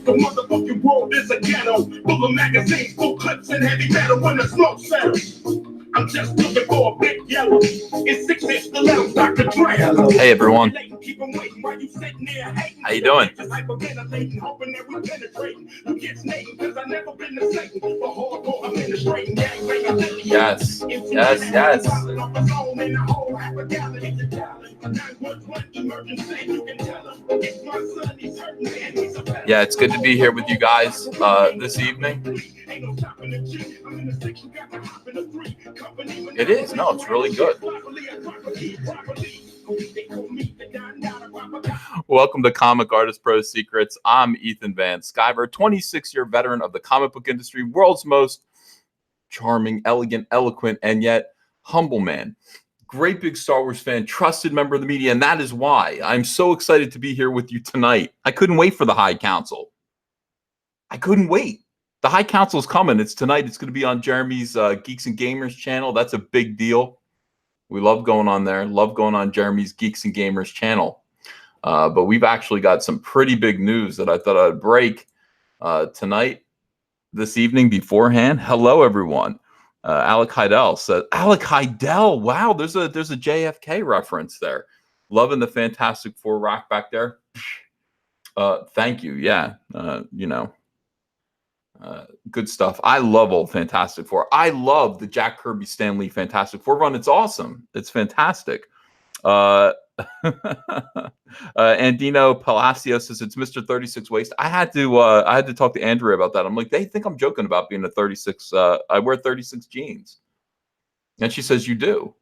The motherfucking world is a ghetto full of magazines, full clips, and heavy metal when the smoke settles. I'm just looking for a big yellow. It's 6 inch the little Dr. Dre. Hey everyone. How you doing? Yes. Yeah, it's good to be here with you guys this evening. It is. No, it's really good. Welcome to Comic Artist Pro Secrets. I'm Ethan Van Sciver, 26-year veteran of the comic book industry, world's most charming, elegant, eloquent, and yet humble man. Great big Star Wars fan, trusted member of the media, and that is why I'm so excited to be here with you tonight. I couldn't wait for the High Council. I couldn't wait. The High Council is coming. It's tonight. It's going to be on Jeremy's Geeks and Gamers channel. That's a big deal. We love going on there. Love going on Jeremy's Geeks and Gamers channel. But we've actually got some pretty big news that I thought I'd break tonight, this evening beforehand. Hello, everyone. Alec Heidel said, Alec Heidel. Wow, there's a JFK reference there. Loving the Fantastic Four rock back there. Thank you. Yeah, good stuff. I love old Fantastic Four. I love the Jack Kirby Stan Lee Fantastic Four run. It's awesome. It's fantastic. Andino Palacio says it's Mr. 36 Waist. I had to talk to Andrea about that. I'm like, they think I'm joking about being a 36. I wear 36 jeans. And she says, you do.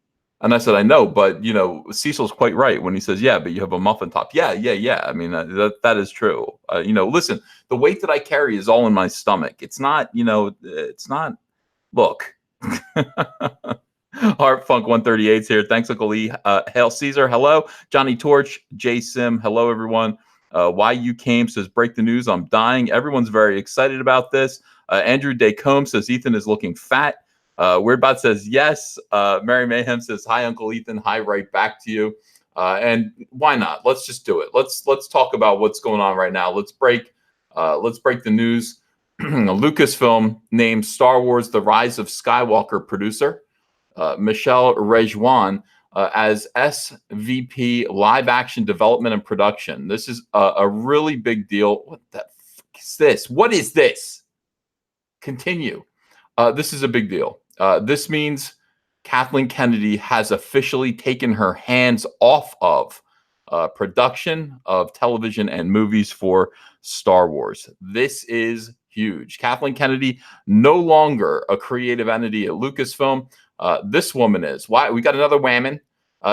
And I said, I know, but Cecil's quite right when he says, yeah, but you have a muffin top. Yeah. I mean, that is true. Listen, the weight that I carry is all in my stomach. It's not, look. Heart Funk 138's here. Thanks, Uncle E. Hail Caesar. Hello. Johnny Torch. J Sim. Hello, everyone. Why You Came says, break the news. I'm dying. Everyone's very excited about this. Andrew Dacombe says, Ethan is looking fat. Weirdbot says, yes. Mary Mayhem says, hi, Uncle Ethan. Hi, right back to you. And why not? Let's just do it. Let's talk about what's going on right now. Let's break the news. Lucasfilm named Star Wars The Rise of Skywalker producer Michelle Rejwan as SVP live action development and production. This is a really big deal. What the fuck is this? What is this? Continue. This is a big deal. This means Kathleen Kennedy has officially taken her hands off of production of television and movies for Star Wars. This is huge. Kathleen Kennedy, no longer a creative entity at Lucasfilm. This woman is. Why? We got another woman.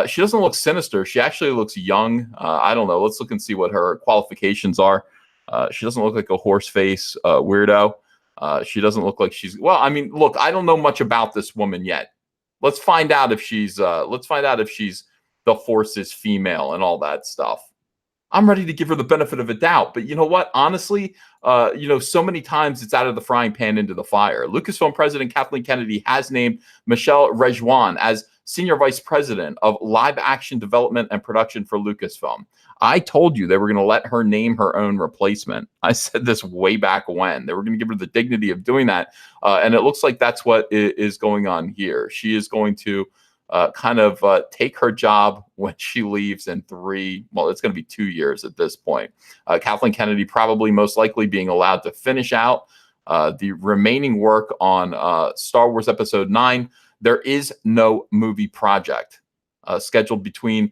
She doesn't look sinister. She actually looks young. I don't know. Let's look and see what her qualifications are. She doesn't look like a horse face weirdo. She doesn't look like she's. Well, I mean, look. I don't know much about this woman yet. Let's find out if she's. The Force's female and all that stuff. I'm ready to give her the benefit of a doubt. But you know what? Honestly, so many times it's out of the frying pan into the fire. Lucasfilm President Kathleen Kennedy has named Michelle Rejwan as Senior Vice President of Live Action Development and Production for Lucasfilm. I told you they were going to let her name her own replacement. I said this way back when. They were going to give her the dignity of doing that. And it looks like that's what is going on here. She is going to kind of take her job when she leaves in 3, well, it's going to be 2 years at this point. Kathleen Kennedy probably most likely being allowed to finish out the remaining work on Star Wars Episode 9. There is no movie project scheduled between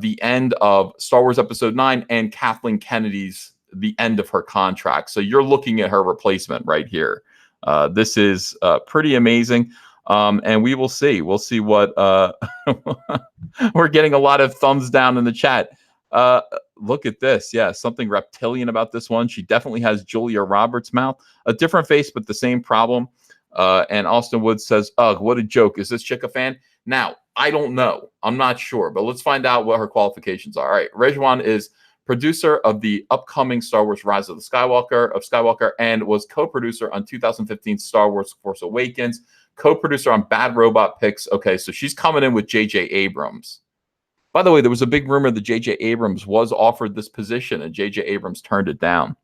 the end of Star Wars Episode 9 and Kathleen Kennedy's the end of her contract. So you're looking at her replacement right here. This is pretty amazing. And we will see. We'll see what we're getting a lot of thumbs down in the chat. Look at this. Yeah, something reptilian about this one. She definitely has Julia Roberts' mouth. A different face, but the same problem. And Austin Woods says, ugh, what a joke. Is this chick a fan? Now, I don't know. I'm not sure, but let's find out what her qualifications are. All right. Rejwan is producer of the upcoming Star Wars Rise of the Skywalker, and was co-producer on 2015 Star Wars Force Awakens, co-producer on Bad Robot Picks. Okay, so she's coming in with J.J. Abrams. By the way, there was a big rumor that J.J. Abrams was offered this position, and J.J. Abrams turned it down.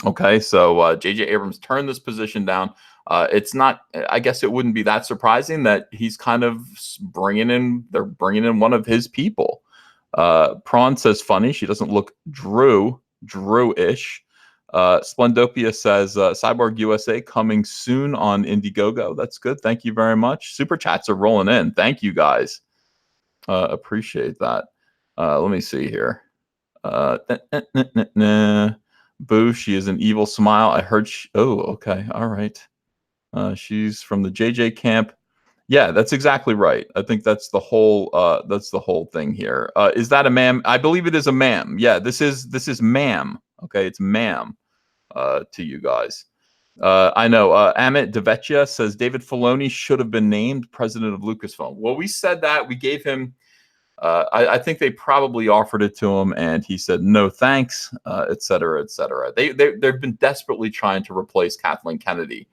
Okay, so J.J. Abrams turned this position down. It's not, I guess it wouldn't be that surprising that he's kind of they're bringing in one of his people. Prawn says funny. She doesn't look Drew-ish. Splendopia says Cyborg USA coming soon on Indiegogo. That's good. Thank you very much. Super chats are rolling in. Thank you guys. Appreciate that. Let me see here. Boo, she is an evil smile. I heard oh, okay. All right. She's from the JJ camp. Yeah, that's exactly right. I think that's the whole thing here. Is that a ma'am? I believe it is a ma'am. Yeah, this is ma'am. Okay, it's ma'am to you guys. I know Amit Devecchia says David Filoni should have been named president of Lucasfilm. Well, we said that. We gave him I think they probably offered it to him and he said no thanks, et cetera, et cetera. They've been desperately trying to replace Kathleen Kennedy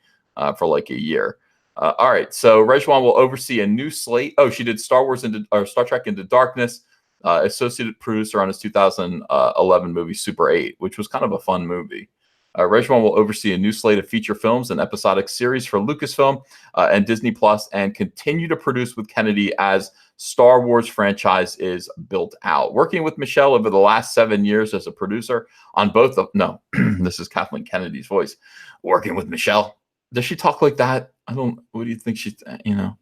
for like a year. All right, so Rejwan will oversee a new slate. Oh, she did Star Trek Into Darkness, associate producer on his 2011 movie Super 8, which was kind of a fun movie. Rejwan will oversee a new slate of feature films and episodic series for Lucasfilm and Disney Plus, and continue to produce with Kennedy as Star Wars franchise is built out. Working with Michelle over the last 7 years as a producer on both of this is Kathleen Kennedy's voice. Working with Michelle. Does she talk like that? What do you think she, I don't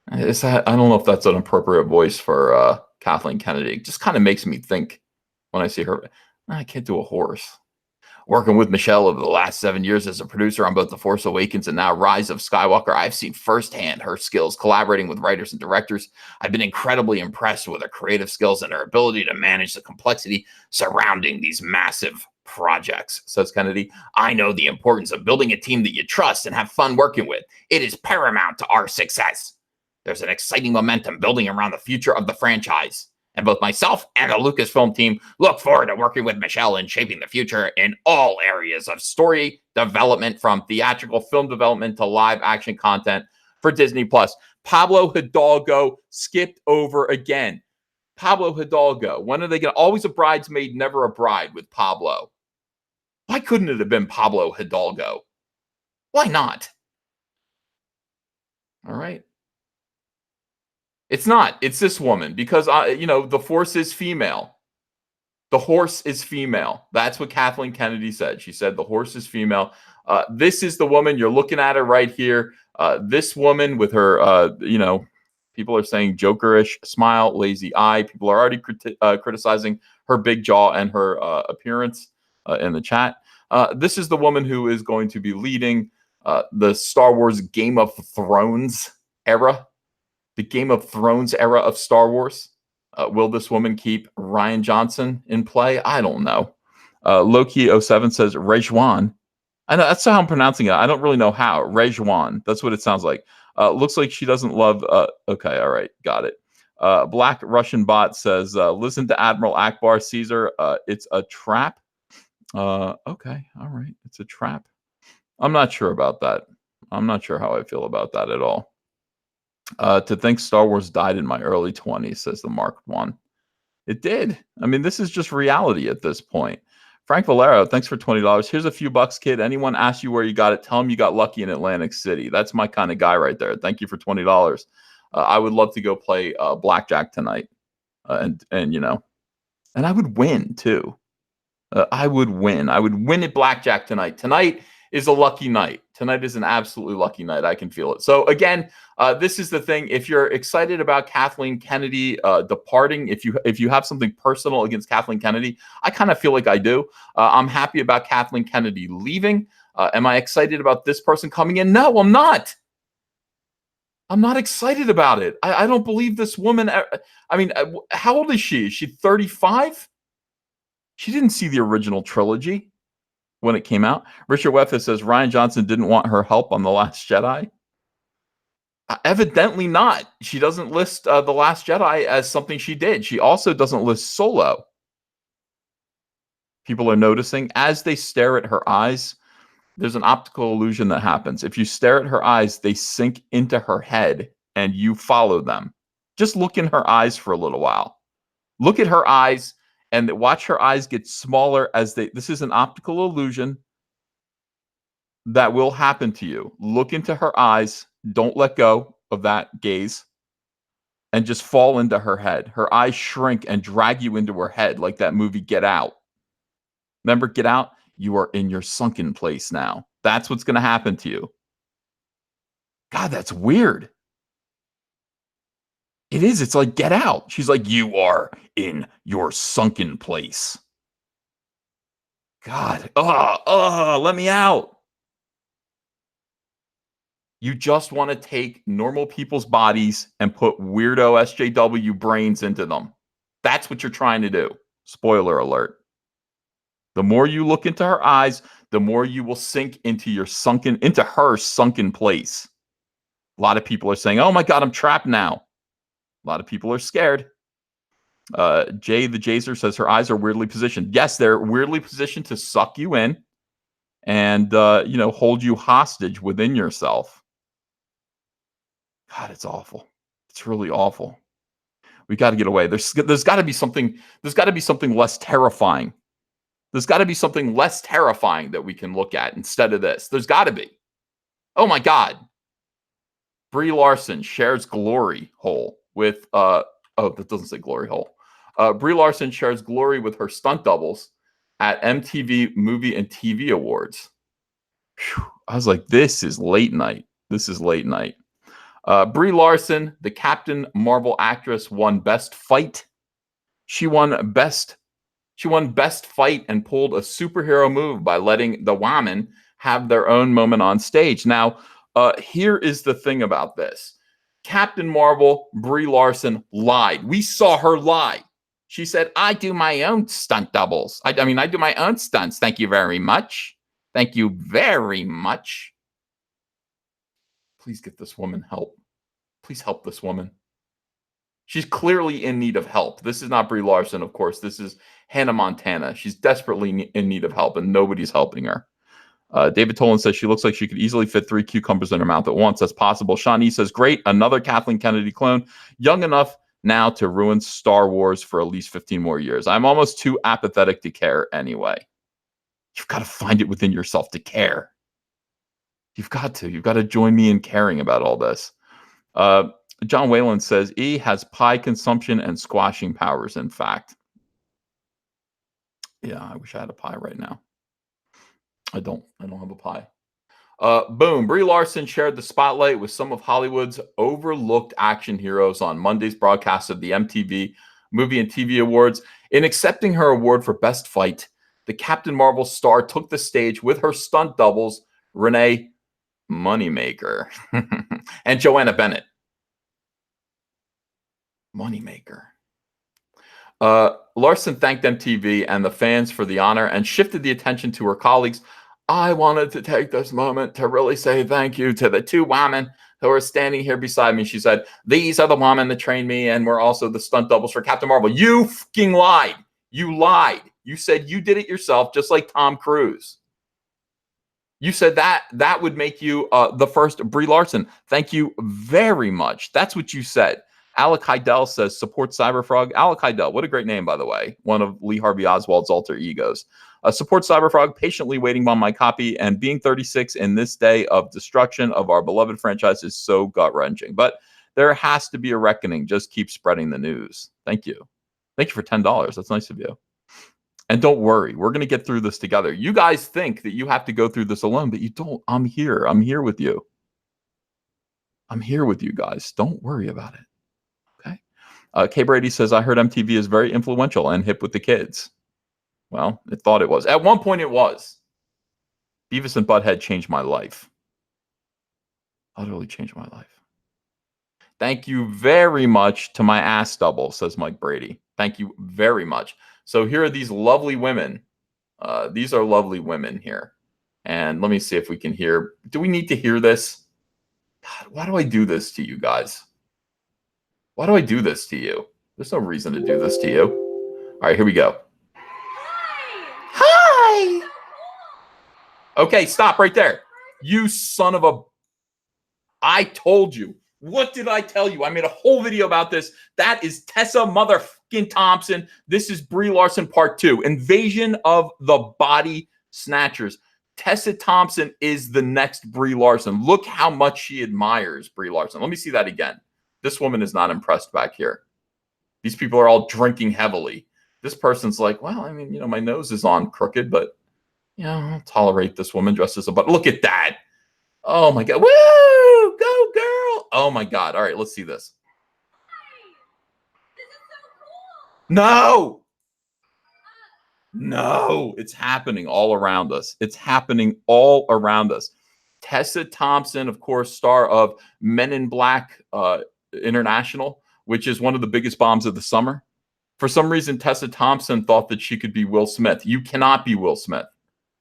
know if that's an appropriate voice for Kathleen Kennedy. It just kind of makes me think when I see her. I can't do a horse. Working with Michelle over the last 7 years as a producer on both The Force Awakens and now Rise of Skywalker, I've seen firsthand her skills collaborating with writers and directors. I've been incredibly impressed with her creative skills and her ability to manage the complexity surrounding these massive projects, says Kennedy. I know the importance of building a team that you trust and have fun working with. It is paramount to our success. There's an exciting momentum building around the future of the franchise. And both myself and the Lucasfilm team look forward to working with Michelle in shaping the future in all areas of story development, from theatrical film development to live action content for Disney Plus. Pablo Hidalgo skipped over again. Pablo Hidalgo. When are they going to? Always a bridesmaid, never a bride with Pablo. Why couldn't it have been Pablo Hidalgo? Why not? All right. It's not. It's this woman because, the Force is female. The horse is female. That's what Kathleen Kennedy said. She said the horse is female. This is the woman. You're looking at her right here. This woman with her, people are saying Jokerish smile, lazy eye. People are already criticizing her big jaw and her appearance in the chat. This is the woman who is going to be leading the Star Wars Game of Thrones era. The Game of Thrones era of Star Wars. Will this woman keep Rian Johnson in play? I don't know. Loki07 says Rejwan. I know that's how I'm pronouncing it. I don't really know how. Rejwan. That's what it sounds like. Looks like she doesn't love. Okay, all right, got it. Black Russian Bot says, listen to Admiral Akbar Caesar. It's a trap. Okay, all right. It's a trap. I'm not sure about that. I'm not sure how I feel about that at all. To think Star Wars died in my early 20s, says the Mark One. It did. I mean, this is just reality at this point. Frank Valero, thanks for $20. Here's a few bucks, kid. Anyone asks you where you got it, tell them you got lucky in Atlantic City. That's my kind of guy right there. Thank you for $20. I would love to go play blackjack tonight, and you know, and I would win too. I would win. I would win at blackjack tonight. Tonight is a lucky night. Tonight is an absolutely lucky night. I can feel it. So again, this is the thing. If you're excited about Kathleen Kennedy departing, if you have something personal against Kathleen Kennedy, I kind of feel like I do. I'm happy about Kathleen Kennedy leaving. Am I excited about this person coming in? No, I'm not. I'm not excited about it. I don't believe this woman. I mean, how old is she? Is she 35? She didn't see the original trilogy when it came out. Richard Weffa says Rian Johnson didn't want her help on The Last Jedi. Evidently not. She doesn't list The Last Jedi as something she did. She also doesn't list Solo. People are noticing as they stare at her eyes, there's an optical illusion that happens. If you stare at her eyes, they sink into her head and you follow them. Just look in her eyes for a little while. Look at her eyes and watch her eyes get smaller as this is an optical illusion that will happen to you. Look into her eyes. Don't let go of that gaze and just fall into her head. Her eyes shrink and drag you into her head like that movie Get Out. Remember Get Out? You are in your sunken place now. That's what's going to happen to you. God, that's weird. It is. It's like Get Out. She's like, you are in your sunken place. God, let me out. You just want to take normal people's bodies and put weirdo SJW brains into them. That's what you're trying to do. Spoiler alert. The more you look into her eyes, the more you will sink into her sunken place. A lot of people are saying, oh my God, I'm trapped now. A lot of people are scared. Jay the Jazer says her eyes are weirdly positioned. Yes, they're weirdly positioned to suck you in and, hold you hostage within yourself. God, it's awful. It's really awful. We got to get away. There's got to be something. There's got to be something less terrifying. There's got to be something less terrifying that we can look at instead of this. There's got to be. Oh my God. Brie Larson shares glory hole with that doesn't say glory hole. Brie Larson shares glory with her stunt doubles at MTV Movie and TV Awards. Whew. I was like, this is late night. This is late night. Brie Larson, the Captain Marvel actress, won Best Fight. She won Best Fight and pulled a superhero move by letting the women have their own moment on stage. Now, here is the thing about this. Captain Marvel, Brie Larson, lied. We saw her lie. She said, I do my own stunt doubles. I do my own stunts. Thank you very much. Thank you very much. Please get this woman help. Please help this woman. She's clearly in need of help. This is not Brie Larson, of course. This is Hannah Montana. She's desperately in need of help, and nobody's helping her. David Tolan says she looks like she could easily fit 3 cucumbers in her mouth at once. That's possible. Shawnee says, great, another Kathleen Kennedy clone. Young enough now to ruin Star Wars for at least 15 more years. I'm almost too apathetic to care anyway. You've got to find it within yourself to care. You've got to join me in caring about all this. John Whalen says E has pie consumption and squashing powers. In fact, yeah, I wish I had a pie right now. I don't have a pie. Boom. Brie Larson shared the spotlight with some of Hollywood's overlooked action heroes on Monday's broadcast of the MTV Movie and TV Awards. In accepting her award for Best Fight, the Captain Marvel star took the stage with her stunt doubles, Renee Moneymaker and Joanna Bennett. Moneymaker. Larson thanked MTV and the fans for the honor and shifted the attention to her colleagues. I wanted to take this moment to really say thank you to the 2 women who are standing here beside me. She said, these are the women that trained me and we're also the stunt doubles for Captain Marvel. You fucking lied. You lied. You said you did it yourself, just like Tom Cruise. You said that would make you the first Brie Larson. Thank you very much. That's what you said. Alec Heidel says, support Cyberfrog. Alec Heidel, what a great name, by the way. One of Lee Harvey Oswald's alter egos. Support Cyberfrog, patiently waiting on my copy, and being 36 in this day of destruction of our beloved franchise is so gut-wrenching. But There has to be a reckoning. Just keep spreading the news. Thank you. Thank you for $10. That's nice of you. And don't worry, we're going to get through this together. You guys think that you have to go through this alone, but you don't. I'm here. I'm here with you. I'm here with you guys. Don't worry about it. Okay. K. Brady says, I heard MTV is very influential and hip with the kids. Well, it thought it was. At one point it was. Beavis and Butthead changed my life. Utterly changed my life. Thank you very much to my ass double, says Mike Brady. Thank you very much. So here are these lovely women. These are lovely women here. And let me see if we can hear. Do we need to hear this? God, why do I do this to you guys? Why do I do this to you? There's no reason to do this to you. All right, here we go. Hi. Okay, stop right there. You son of a... I told you. What did I tell you? I made a whole video about this. That is Tessa motherfucking Thompson. This is Brie Larson part 2. Invasion of the Body Snatchers. Tessa Thompson is the next Brie Larson. Look how much she admires Brie Larson. Let me see that again. This woman is not impressed back here. These people are all drinking heavily. This person's like, well, I mean, you know, my nose is on crooked, but, you know, I'll tolerate this woman dressed as a butt. Look at that. Oh, my God. Woo! Go, girl. Oh, my God. All right, let's see this. This is so cool. No. No, it's happening all around us. It's happening all around us. Tessa Thompson, of course, star of Men in Black International, which is one of the biggest bombs of the summer. For some reason, Tessa Thompson thought that she could be Will Smith. You cannot be Will Smith.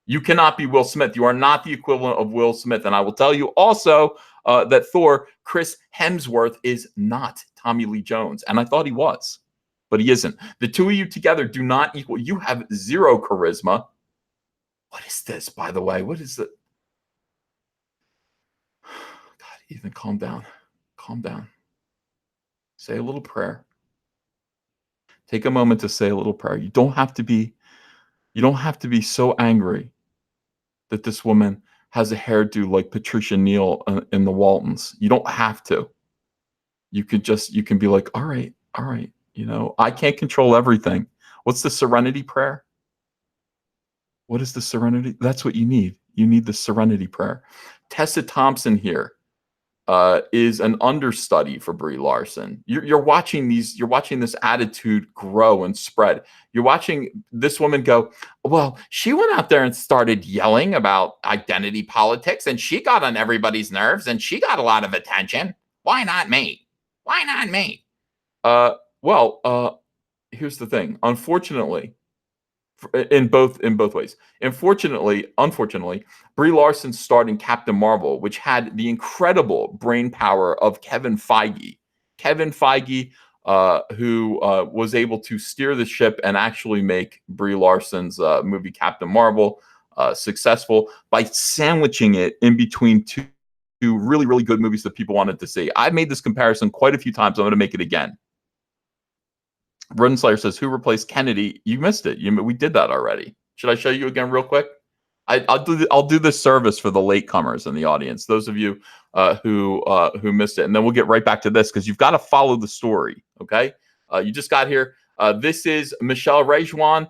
You cannot be Will Smith. You are not the equivalent of Will Smith. And I will tell you also that Thor, Chris Hemsworth, is not Tommy Lee Jones. And I thought he was, but he isn't. The two of you together do not equal. You have zero charisma. What is this, by the way? What is it? God, Ethan, calm down. Calm down. Say a little prayer. Take a moment to say a little prayer. You don't have to be so angry that this woman has a hairdo like Patricia Neal in the Waltons. You don't have to. You can be like, all right. You know, I can't control everything. What's the Serenity Prayer? What is the Serenity? That's what you need. You need the Serenity Prayer. Tessa Thompson here is an understudy for Brie Larson. You're watching this attitude grow and spread. You're watching this woman go, well, she went out there and started yelling about identity politics, and she got on everybody's nerves, and she got a lot of attention. Why not me? Why not me? Here's the thing. Unfortunately, in both ways. Unfortunately, Brie Larson starred in Captain Marvel, which had the incredible brain power of Kevin Feige. Kevin Feige, who was able to steer the ship and actually make Brie Larson's movie Captain Marvel successful by sandwiching it in between two really, really good movies that people wanted to see. I've made this comparison quite a few times. I'm going to make it again. Rodenslayer says, who replaced Kennedy? You missed it. We did that already. Should I show you again real quick? I'll do this service for the latecomers in the audience, those of you who missed it, and then we'll get right back to this because you've got to follow the story. Okay, you just got here. This is Michelle Rejuan.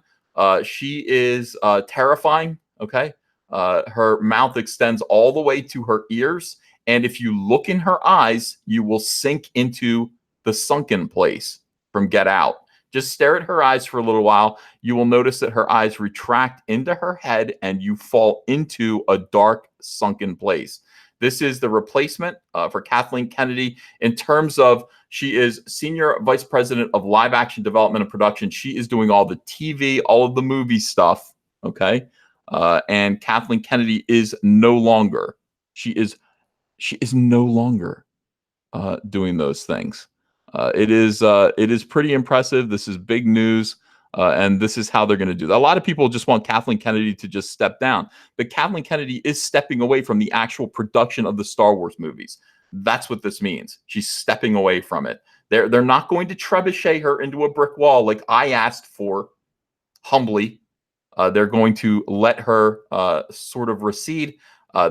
She is terrifying. Okay, her mouth extends all the way to her ears, and if you look in her eyes, you will sink into the sunken place from Get Out. Just stare at her eyes for a little while. You will notice that her eyes retract into her head and you fall into a dark, sunken place. This is the replacement for Kathleen Kennedy. In terms of, she is Senior Vice President of Live Action Development and Production. She is doing all the TV, all of the movie stuff, okay? And Kathleen Kennedy is no longer, she is no longer doing those things. It is pretty impressive. This is big news, and this is how they're going to do that. A lot of people just want Kathleen Kennedy to just step down, but Kathleen Kennedy is stepping away from the actual production of the Star Wars movies. That's what this means. She's stepping away from it. They're not going to trebuchet her into a brick wall like I asked for humbly. They're going to let her sort of recede.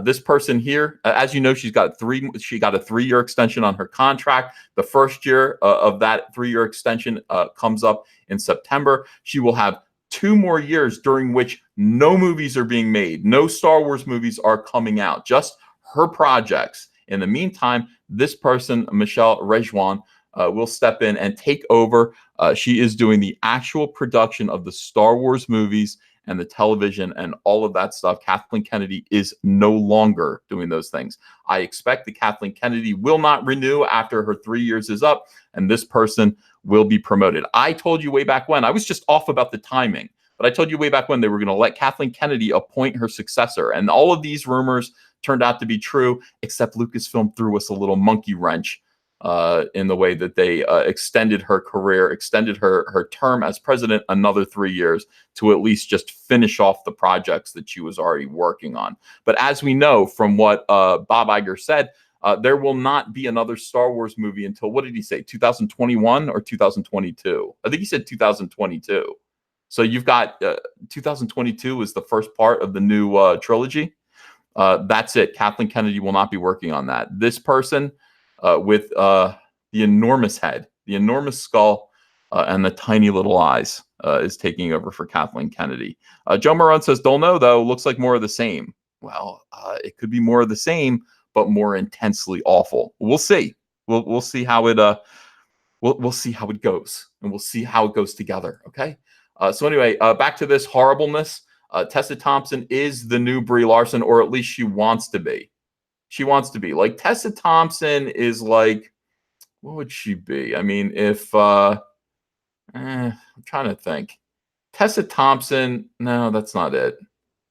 This person here, as you know, she got a 3-year extension on her contract. The first year of that 3-year extension comes up in September. She will have 2 more years during which no movies are being made. No Star Wars movies are coming out, just her projects. In the meantime, this person, Michelle Rejwan, will step in and take over. She is doing the actual production of the Star Wars movies and the television and all of that stuff. Kathleen Kennedy is no longer doing those things. I expect that Kathleen Kennedy will not renew after her 3 years is up, and this person will be promoted. I told you way back when, I was just off about the timing, but I told you way back when they were going to let Kathleen Kennedy appoint her successor. And all of these rumors turned out to be true, except Lucasfilm threw us a little monkey wrench in the way that they extended her career, extended her term as president another 3 years to at least just finish off the projects that she was already working on. But as we know from what Bob Iger said, there will not be another Star Wars movie until, what did he say, 2021 or 2022? I think he said 2022. So you've got 2022 is the first part of the new trilogy. That's it. Kathleen Kennedy will not be working on that. This person with the enormous head, the enormous skull, and the tiny little eyes is taking over for Kathleen Kennedy. Joe Marone says, don't know, though. Looks like more of the same. Well, it could be more of the same, but more intensely awful. We'll see. We'll see how it we'll see how it goes, and we'll see how it goes together. Okay. So anyway, back to this horribleness. Tessa Thompson is the new Brie Larson, or at least she wants to be. She wants to be. Like, Tessa Thompson is like, what would she be? I mean, if I'm trying to think. Tessa Thompson, no, that's not it.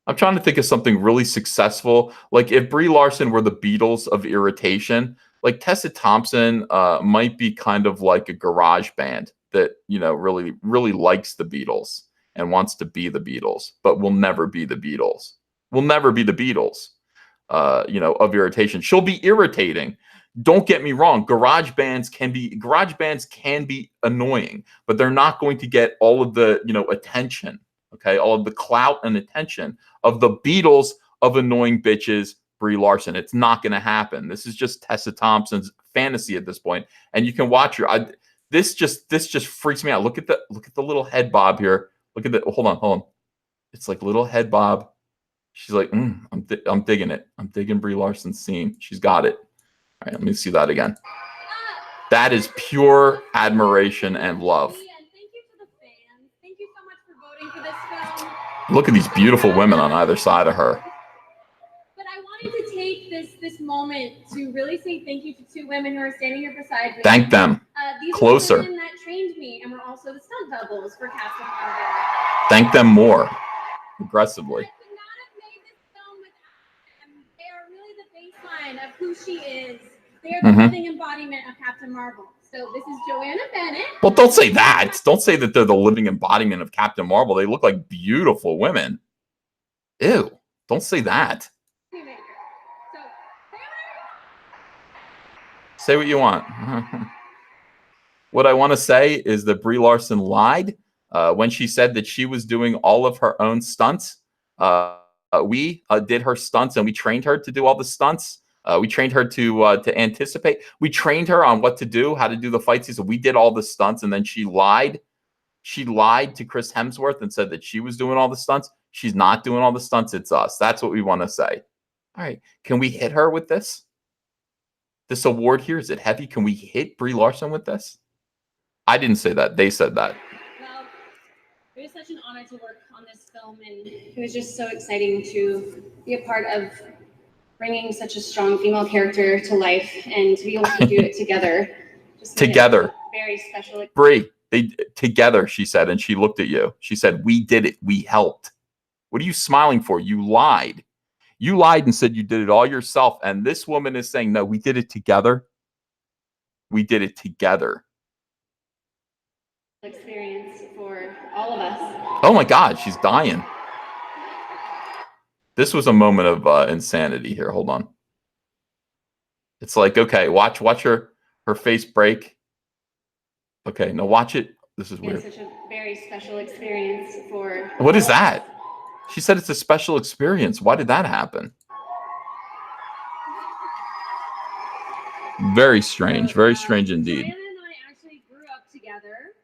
I'm trying to think of something really successful. Like, if Brie Larson were the Beatles of irritation, like Tessa Thompson might be kind of like a garage band that, you know, really, really likes the Beatles and wants to be the Beatles, but will never be the Beatles. Will never be the Beatles, you know, of irritation. She'll be irritating. Don't get me wrong. Garage bands can be annoying, but they're not going to get all of the, you know, attention. Okay, all of the clout and attention of the Beatles of annoying bitches, Brie Larson. It's not going to happen. This is just Tessa Thompson's fantasy at this point, and you can watch her. This just freaks me out. Look at the little head bob here. Look at the. Hold on. It's like little head bob. She's like, I'm digging it. I'm digging Brie Larson's scene. She's got it. All right, let me see that again. That is pure admiration and love. Look at these beautiful women on either side of her. But I wanted to take this moment to really say thank you to 2 women who are standing here beside me. Thank them. These Closer. are the women that trained me and were also the stunt doubles for Castle Marvel. Thank them more aggressively. I could not have made this film without them. They are really the baseline of who she is. They are the living embodiment of Captain Marvel. So this is Joanna Bennett. Well, don't say that. Don't say that they're the living embodiment of Captain Marvel. They look like beautiful women. Ew. Don't say that. Say what you want. What I want to say is that Brie Larson lied when she said that she was doing all of her own stunts. We did her stunts, and we trained her to do all the stunts. We trained her to anticipate. We trained her on what to do, how to do the fight scenes. So we did all the stunts, and then she lied. She lied to Chris Hemsworth and said that she was doing all the stunts. She's not doing all the stunts. It's us. That's what we want to say. All right. Can we hit her with this? This award here, is it heavy? Can we hit Brie Larson with this? I didn't say that. They said that. Well, it was such an honor to work on this film, and it was just so exciting to be a part of bringing such a strong female character to life and to be able to do it together. Just together. Very special. Brie, together, she said, and she looked at you. She said, we did it. We helped. What are you smiling for? You lied. You lied and said you did it all yourself. And this woman is saying, no, we did it together. We did it together. Experience for all of us. Oh my God, she's dying. This was a moment of insanity here. Hold on. It's like, okay, watch her face break. Okay, now watch it. This is weird. It's such a very special experience for. What is that? She said it's a special experience. Why did that happen? Very strange. Very strange indeed. Diana and I actually grew up together.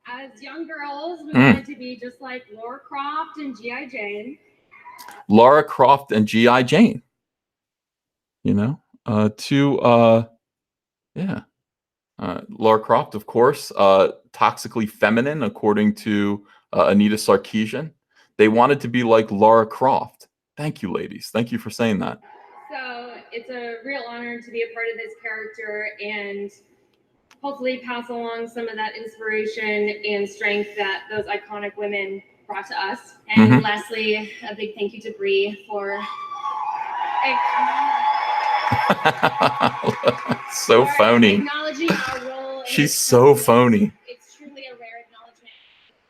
As young girls, we wanted to be just like Laura Croft and G.I. Jane. Laura Croft and G.I. Jane. You know, Laura Croft, of course, toxically feminine, according to Anita Sarkeesian. They wanted to be like Laura Croft. Thank you, ladies. Thank you for saying that. So it's a real honor to be a part of this character and hopefully pass along some of that inspiration and strength that those iconic women brought to us. And lastly, a big thank you to Brie for so phony. Acknowledging our role. She's so phony. It's truly a rare acknowledgement.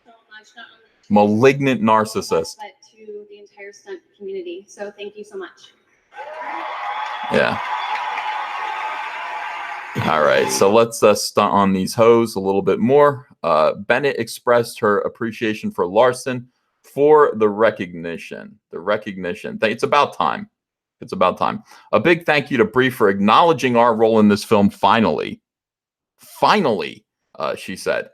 So much, not only Malignant narcissist. but to the entire stunt community. So thank you so much. Yeah. All right, so let's stunt on these hoes a little bit more. Bennett expressed her appreciation for Larson for the recognition. It's about time. It's about time. A big thank you to Brie for acknowledging our role in this film. Finally, she said.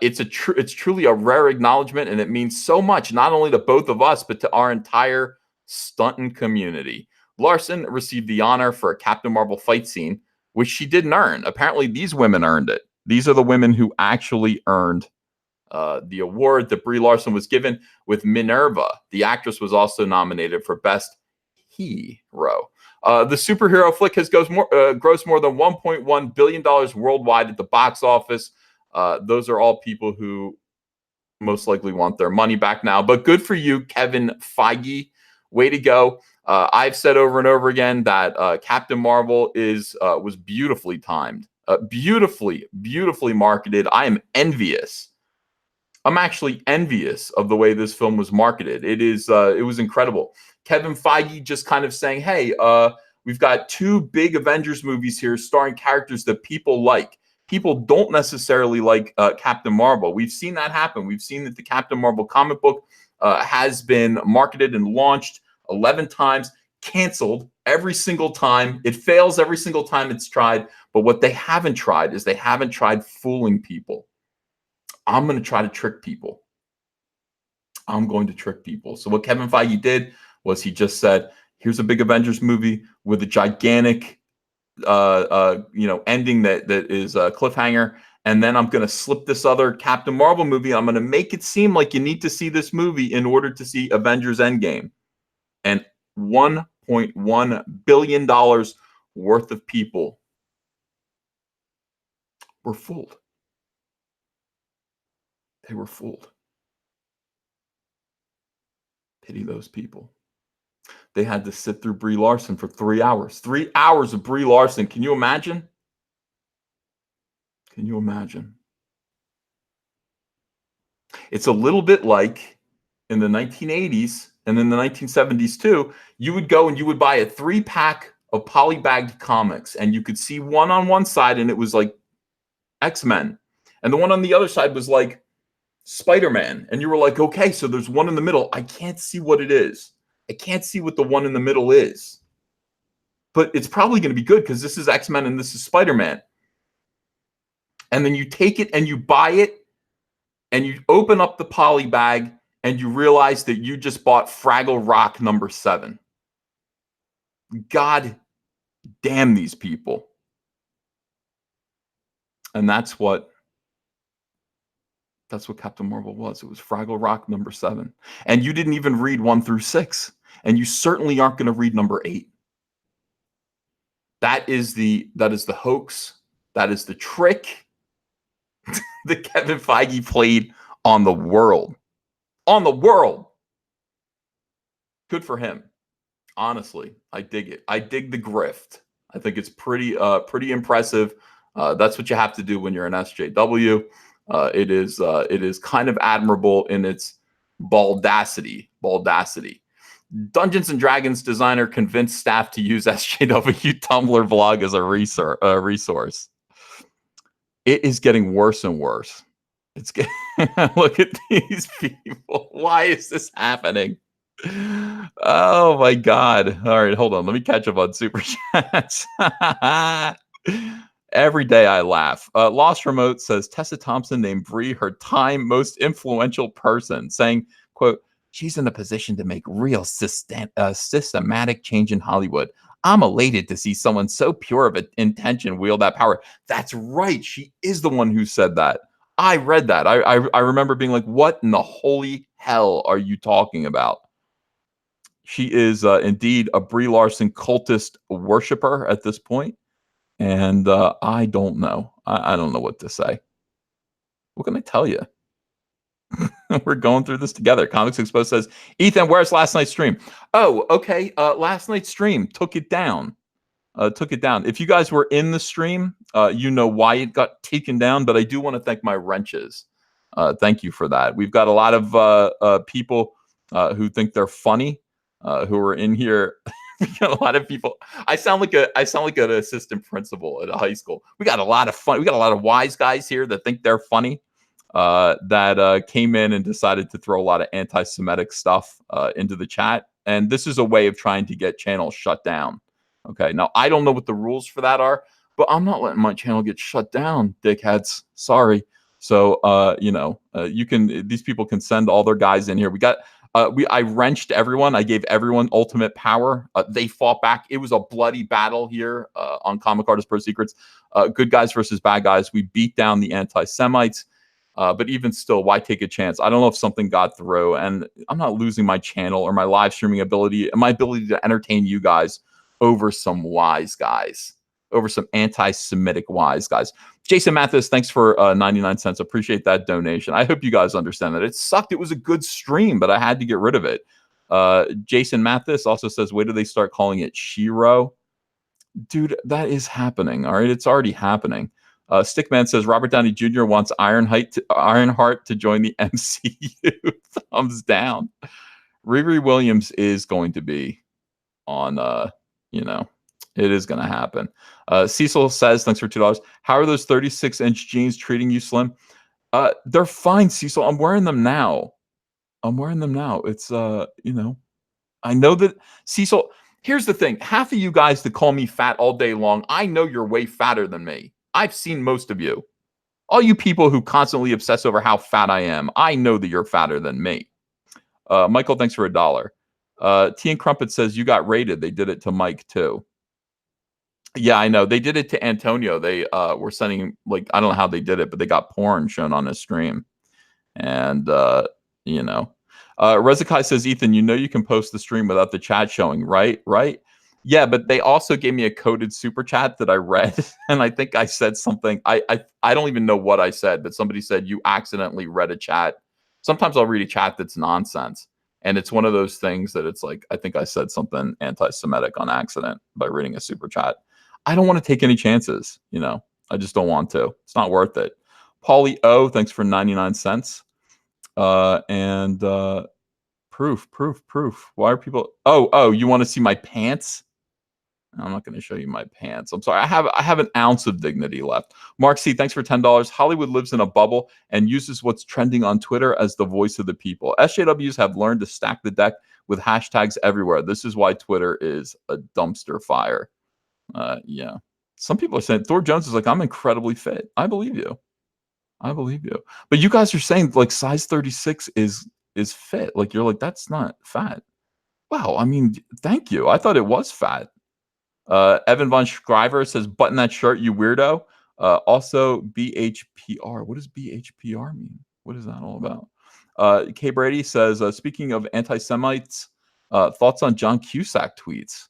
It's truly a rare acknowledgement, and it means so much, not only to both of us, but to our entire stunting community. Larson received the honor for a Captain Marvel fight scene, which she didn't earn. Apparently, these women earned it. These are the women who actually earned the award that Brie Larson was given. With Minerva, the actress was also nominated for Best Hero. The superhero flick has grossed more than $1.1 billion worldwide at the box office. Those are all people who most likely want their money back now. But good for you, Kevin Feige. Way to go. I've said over and over again that Captain Marvel was beautifully timed, beautifully marketed. I am envious. I'm actually envious of the way this film was marketed. It was incredible. Kevin Feige just kind of saying, hey, we've got two big Avengers movies here starring characters that people like. People don't necessarily like Captain Marvel. We've seen that happen. We've seen that the Captain Marvel comic book has been marketed and launched 11 times, canceled every single time. It fails every single time it's tried. But what they haven't tried is they haven't tried fooling people. I'm going to try to trick people. I'm going to trick people. So what Kevin Feige did was he just said, here's a big Avengers movie with a gigantic ending that is a cliffhanger. And then I'm going to slip this other Captain Marvel movie. I'm going to make it seem like you need to see this movie in order to see Avengers Endgame. And $1.1 billion worth of people were fooled. They were fooled. Pity those people. They had to sit through Brie Larson for 3 hours. 3 hours of Brie Larson. Can you imagine? Can you imagine? It's a little bit like in the 1980s and in the 1970s too. You would go and you would buy a 3-pack of polybagged comics, and you could see one on one side and it was like X-Men. And the one on the other side was like Spider-Man. And you were like, okay, so there's one in the middle. I can't see what it is. I can't see what the one in the middle is. But it's probably going to be good because this is X-Men and this is Spider-Man. And then you take it and you buy it and you open up the poly bag and you realize that you just bought Fraggle Rock number 7. God damn these people. And that's what Captain Marvel was. It was Fraggle Rock number 7. And you didn't even read 1 through 6. And you certainly aren't going to read number 8. That is the hoax. That is the trick that Kevin Feige played on the world. On the world. Good for him. Honestly, I dig it. I dig the grift. I think it's pretty impressive. That's what you have to do when you're an SJW. It is kind of admirable in its baldacity. Dungeons and Dragons designer convinced staff to use SJW Tumblr blog as a resource. It is getting worse and worse. It's getting look at these people. Why is this happening? Oh my God. All right, hold on. Let me catch up on super chats. Every day I laugh. Lost Remote says Tessa Thompson named Brie her time most influential person, saying, quote, she's in a position to make real systematic change in Hollywood. I'm elated to see someone so pure of intention wield that power. That's right. She is the one who said that. I read that. I remember being like, what in the holy hell are you talking about? She is indeed a Brie Larson cultist worshiper at this point. And I don't know. I don't know what to say. What can I tell you? We're going through this together. Comics Exposed says, Ethan, where's last night's stream? Oh, okay. Last night's stream took it down. If you guys were in the stream, you know why it got taken down, but I do want to thank my wrenches. Thank you for that. We've got a lot of people who think they're funny, who are in here. We got a lot of people. I sound like an assistant principal at a high school. We got a lot of fun. We got a lot of wise guys here that think they're funny. That came in and decided to throw a lot of anti-Semitic stuff into the chat, and this is a way of trying to get channels shut down. Okay, now I don't know what the rules for that are, but I'm not letting my channel get shut down, dickheads. Sorry. So you can. These people can send all their guys in here. I wrenched everyone. I gave everyone ultimate power. They fought back. It was a bloody battle here on Comic Artist Pro Secrets. Good guys versus bad guys. We beat down the anti-Semites. But even still, why take a chance? I don't know if something got through, and I'm not losing my channel or my live streaming ability and my ability to entertain you guys over some wise guys, over some anti-Semitic wise guys. Jason Mathis, thanks for 99 cents. Appreciate that donation. I hope you guys understand that. It sucked. It was a good stream, but I had to get rid of it. Jason Mathis also says, wait till they start calling it Shiro. Dude, that is happening. All right, it's already happening. Stickman says Robert Downey Jr. wants Ironheart to join the MCU. Thumbs down. Riri Williams is going to be on, it is going to happen. Cecil says, thanks for $2. How are those 36-inch jeans treating you, Slim? They're fine, Cecil. I'm wearing them now. It's, I know that, Cecil, here's the thing. Half of you guys that call me fat all day long, I know you're way fatter than me. I've seen most of you. All you people who constantly obsess over how fat I am, I know that you're fatter than me. Michael, thanks for $1. T and Crumpet says, you got raided. They did it to Mike, too. Yeah, I know. They did it to Antonio. They were sending, I don't know how they did it, but they got porn shown on his stream. And, Rezakai says, Ethan, you can post the stream without the chat showing, right? Right? Yeah, but they also gave me a coded super chat that I read, and I think I said something. I don't even know what I said, but somebody said you accidentally read a chat. Sometimes I'll read a chat that's nonsense, and it's one of those things that it's like I think I said something anti-Semitic on accident by reading a super chat. I don't want to take any chances, I just don't want to. It's not worth it. Paulie O, thanks for 99 cents. Proof. Why are people? Oh, you want to see my pants? I'm not going to show you my pants. I'm sorry. I have an ounce of dignity left. Mark C, thanks for $10. Hollywood lives in a bubble and uses what's trending on Twitter as the voice of the people. SJWs have learned to stack the deck with hashtags everywhere. This is why Twitter is a dumpster fire. Yeah. Some people are saying Thor Jones is like, I'm incredibly fit. I believe you. But you guys are saying size 36 is fit. You're like, that's not fat. Wow. I mean, thank you. I thought it was fat. Evan Von Schreiber says, button that shirt, you weirdo. Also, BHPR. What does BHPR mean? What is that all about? K. Brady says, speaking of anti-Semites, thoughts on John Cusack tweets?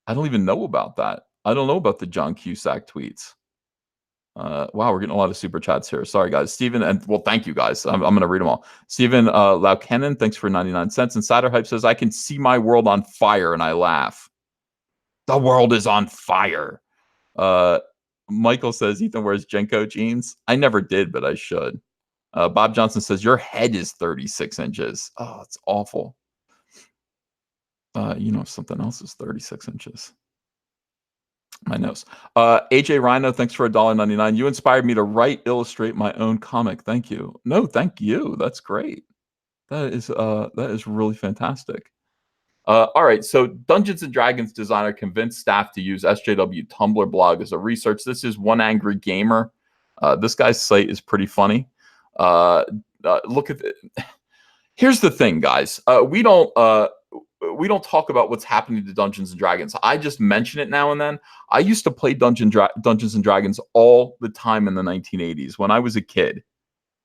I don't even know about that. I don't know about the John Cusack tweets. Wow, we're getting a lot of super chats here. Sorry, guys. Steven, thank you, guys. I'm going to read them all. Steven Laukennen, thanks for 99 cents. Insider Hype says, I can see my world on fire, and I laugh. The world is on fire. Michael says, Ethan wears Jenko jeans. I never did, but I should. Bob Johnson says, your head is 36 inches. Oh, it's awful. Something else is 36 inches. My nose. AJ Rhino, thanks for $1.99. You inspired me to illustrate my own comic. Thank you. No, thank you. That's great. That is really fantastic. All right, so Dungeons and Dragons designer convinced staff to use SJW Tumblr blog as a research. This is One Angry Gamer. This guy's site is pretty funny. Look at it. Here's the thing, guys. We don't talk about what's happening to Dungeons and Dragons. I just mention it now and then. I used to play Dungeons and Dragons all the time in the 1980s when I was a kid.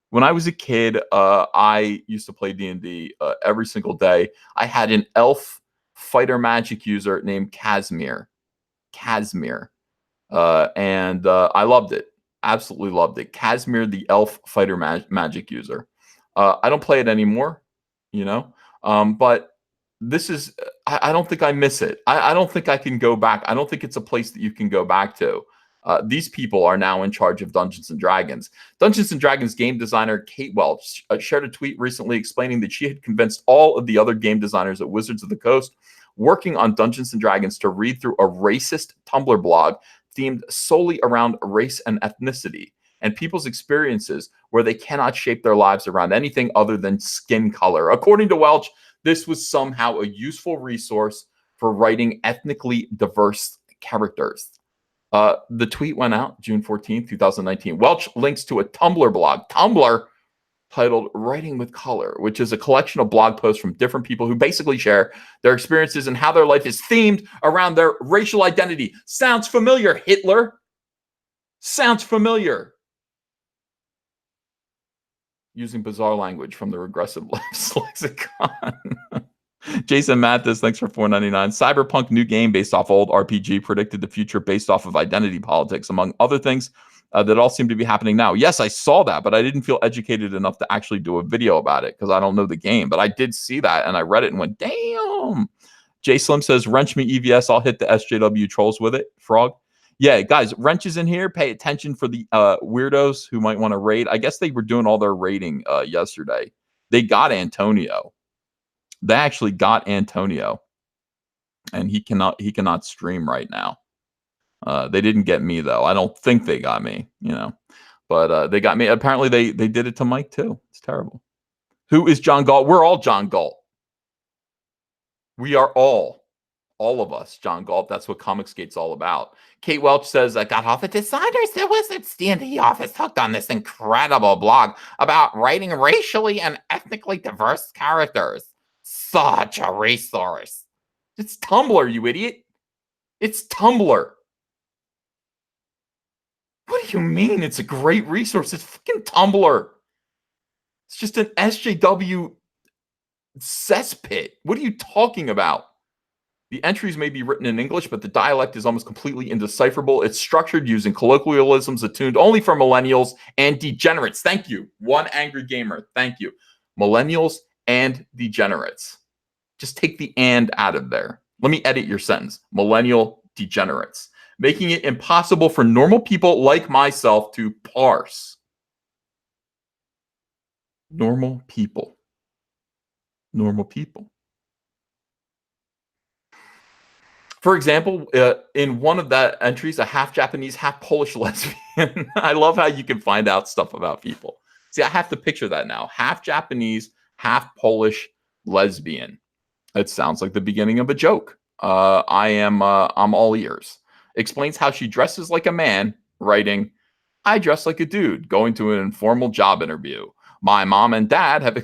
When I was a kid, I used to play D&D every single day. I had an elf fighter magic user named Casimir. And I loved it. Absolutely loved it. Casimir, the elf fighter magic user. I don't play it anymore, but this is, I don't think I miss it. I don't think I can go back. I don't think it's a place that you can go back to. These people are now in charge of Dungeons and Dragons. Dungeons and Dragons game designer Kate Welch shared a tweet recently explaining that she had convinced all of the other game designers at Wizards of the Coast working on Dungeons and Dragons to read through a racist Tumblr blog themed solely around race and ethnicity and people's experiences where they cannot shape their lives around anything other than skin color. According to Welch, this was somehow a useful resource for writing ethnically diverse characters. The tweet went out June 14th, 2019. Welch links to a Tumblr blog, titled Writing with Color, which is a collection of blog posts from different people who basically share their experiences and how their life is themed around their racial identity. Sounds familiar, Hitler? Sounds familiar. Using bizarre language from the regressive left's lexicon. Jason Mathis, thanks for $4.99. Cyberpunk new game based off old RPG predicted the future based off of identity politics, among other things that all seem to be happening now. Yes, I saw that, but I didn't feel educated enough to actually do a video about it because I don't know the game. But I did see that and I read it and went, damn. Jay Slim says, wrench me EVS. I'll hit the SJW trolls with it. Frog. Yeah, guys, Wrench is in here. Pay attention for the weirdos who might want to raid. I guess they were doing all their raiding yesterday. They got Antonio. They actually got Antonio, and he cannot stream right now. They didn't get me though. I don't think they got me, but they got me. Apparently they did it to Mike too. It's terrible. Who is John Galt? We're all John Galt. We are all of us, John Galt. That's what Comicsgate's all about. Kate Welch says, I got all the designers at Wizards D&D office hooked on this incredible blog about writing racially and ethnically diverse characters. Such a resource. It's Tumblr, you idiot. It's Tumblr. What do you mean it's a great resource? It's fucking Tumblr. It's just an SJW cesspit. What are you talking about? The entries may be written in English, but the dialect is almost completely indecipherable. It's structured using colloquialisms attuned only for millennials and degenerates. Thank you. One Angry Gamer. Thank you. Millennials and degenerates. Just take the and out of there. Let me edit your sentence. Millennial degenerates. Making it impossible for normal people like myself to parse. Normal people. Normal people. For example, in one of the entries, a half Japanese, half Polish lesbian. I love how you can find out stuff about people. See, I have to picture that now. Half Japanese, half Polish lesbian. It sounds like the beginning of a joke. I'm all ears. Explains how she dresses like a man, writing, I dress like a dude going to an informal job interview. My mom and dad have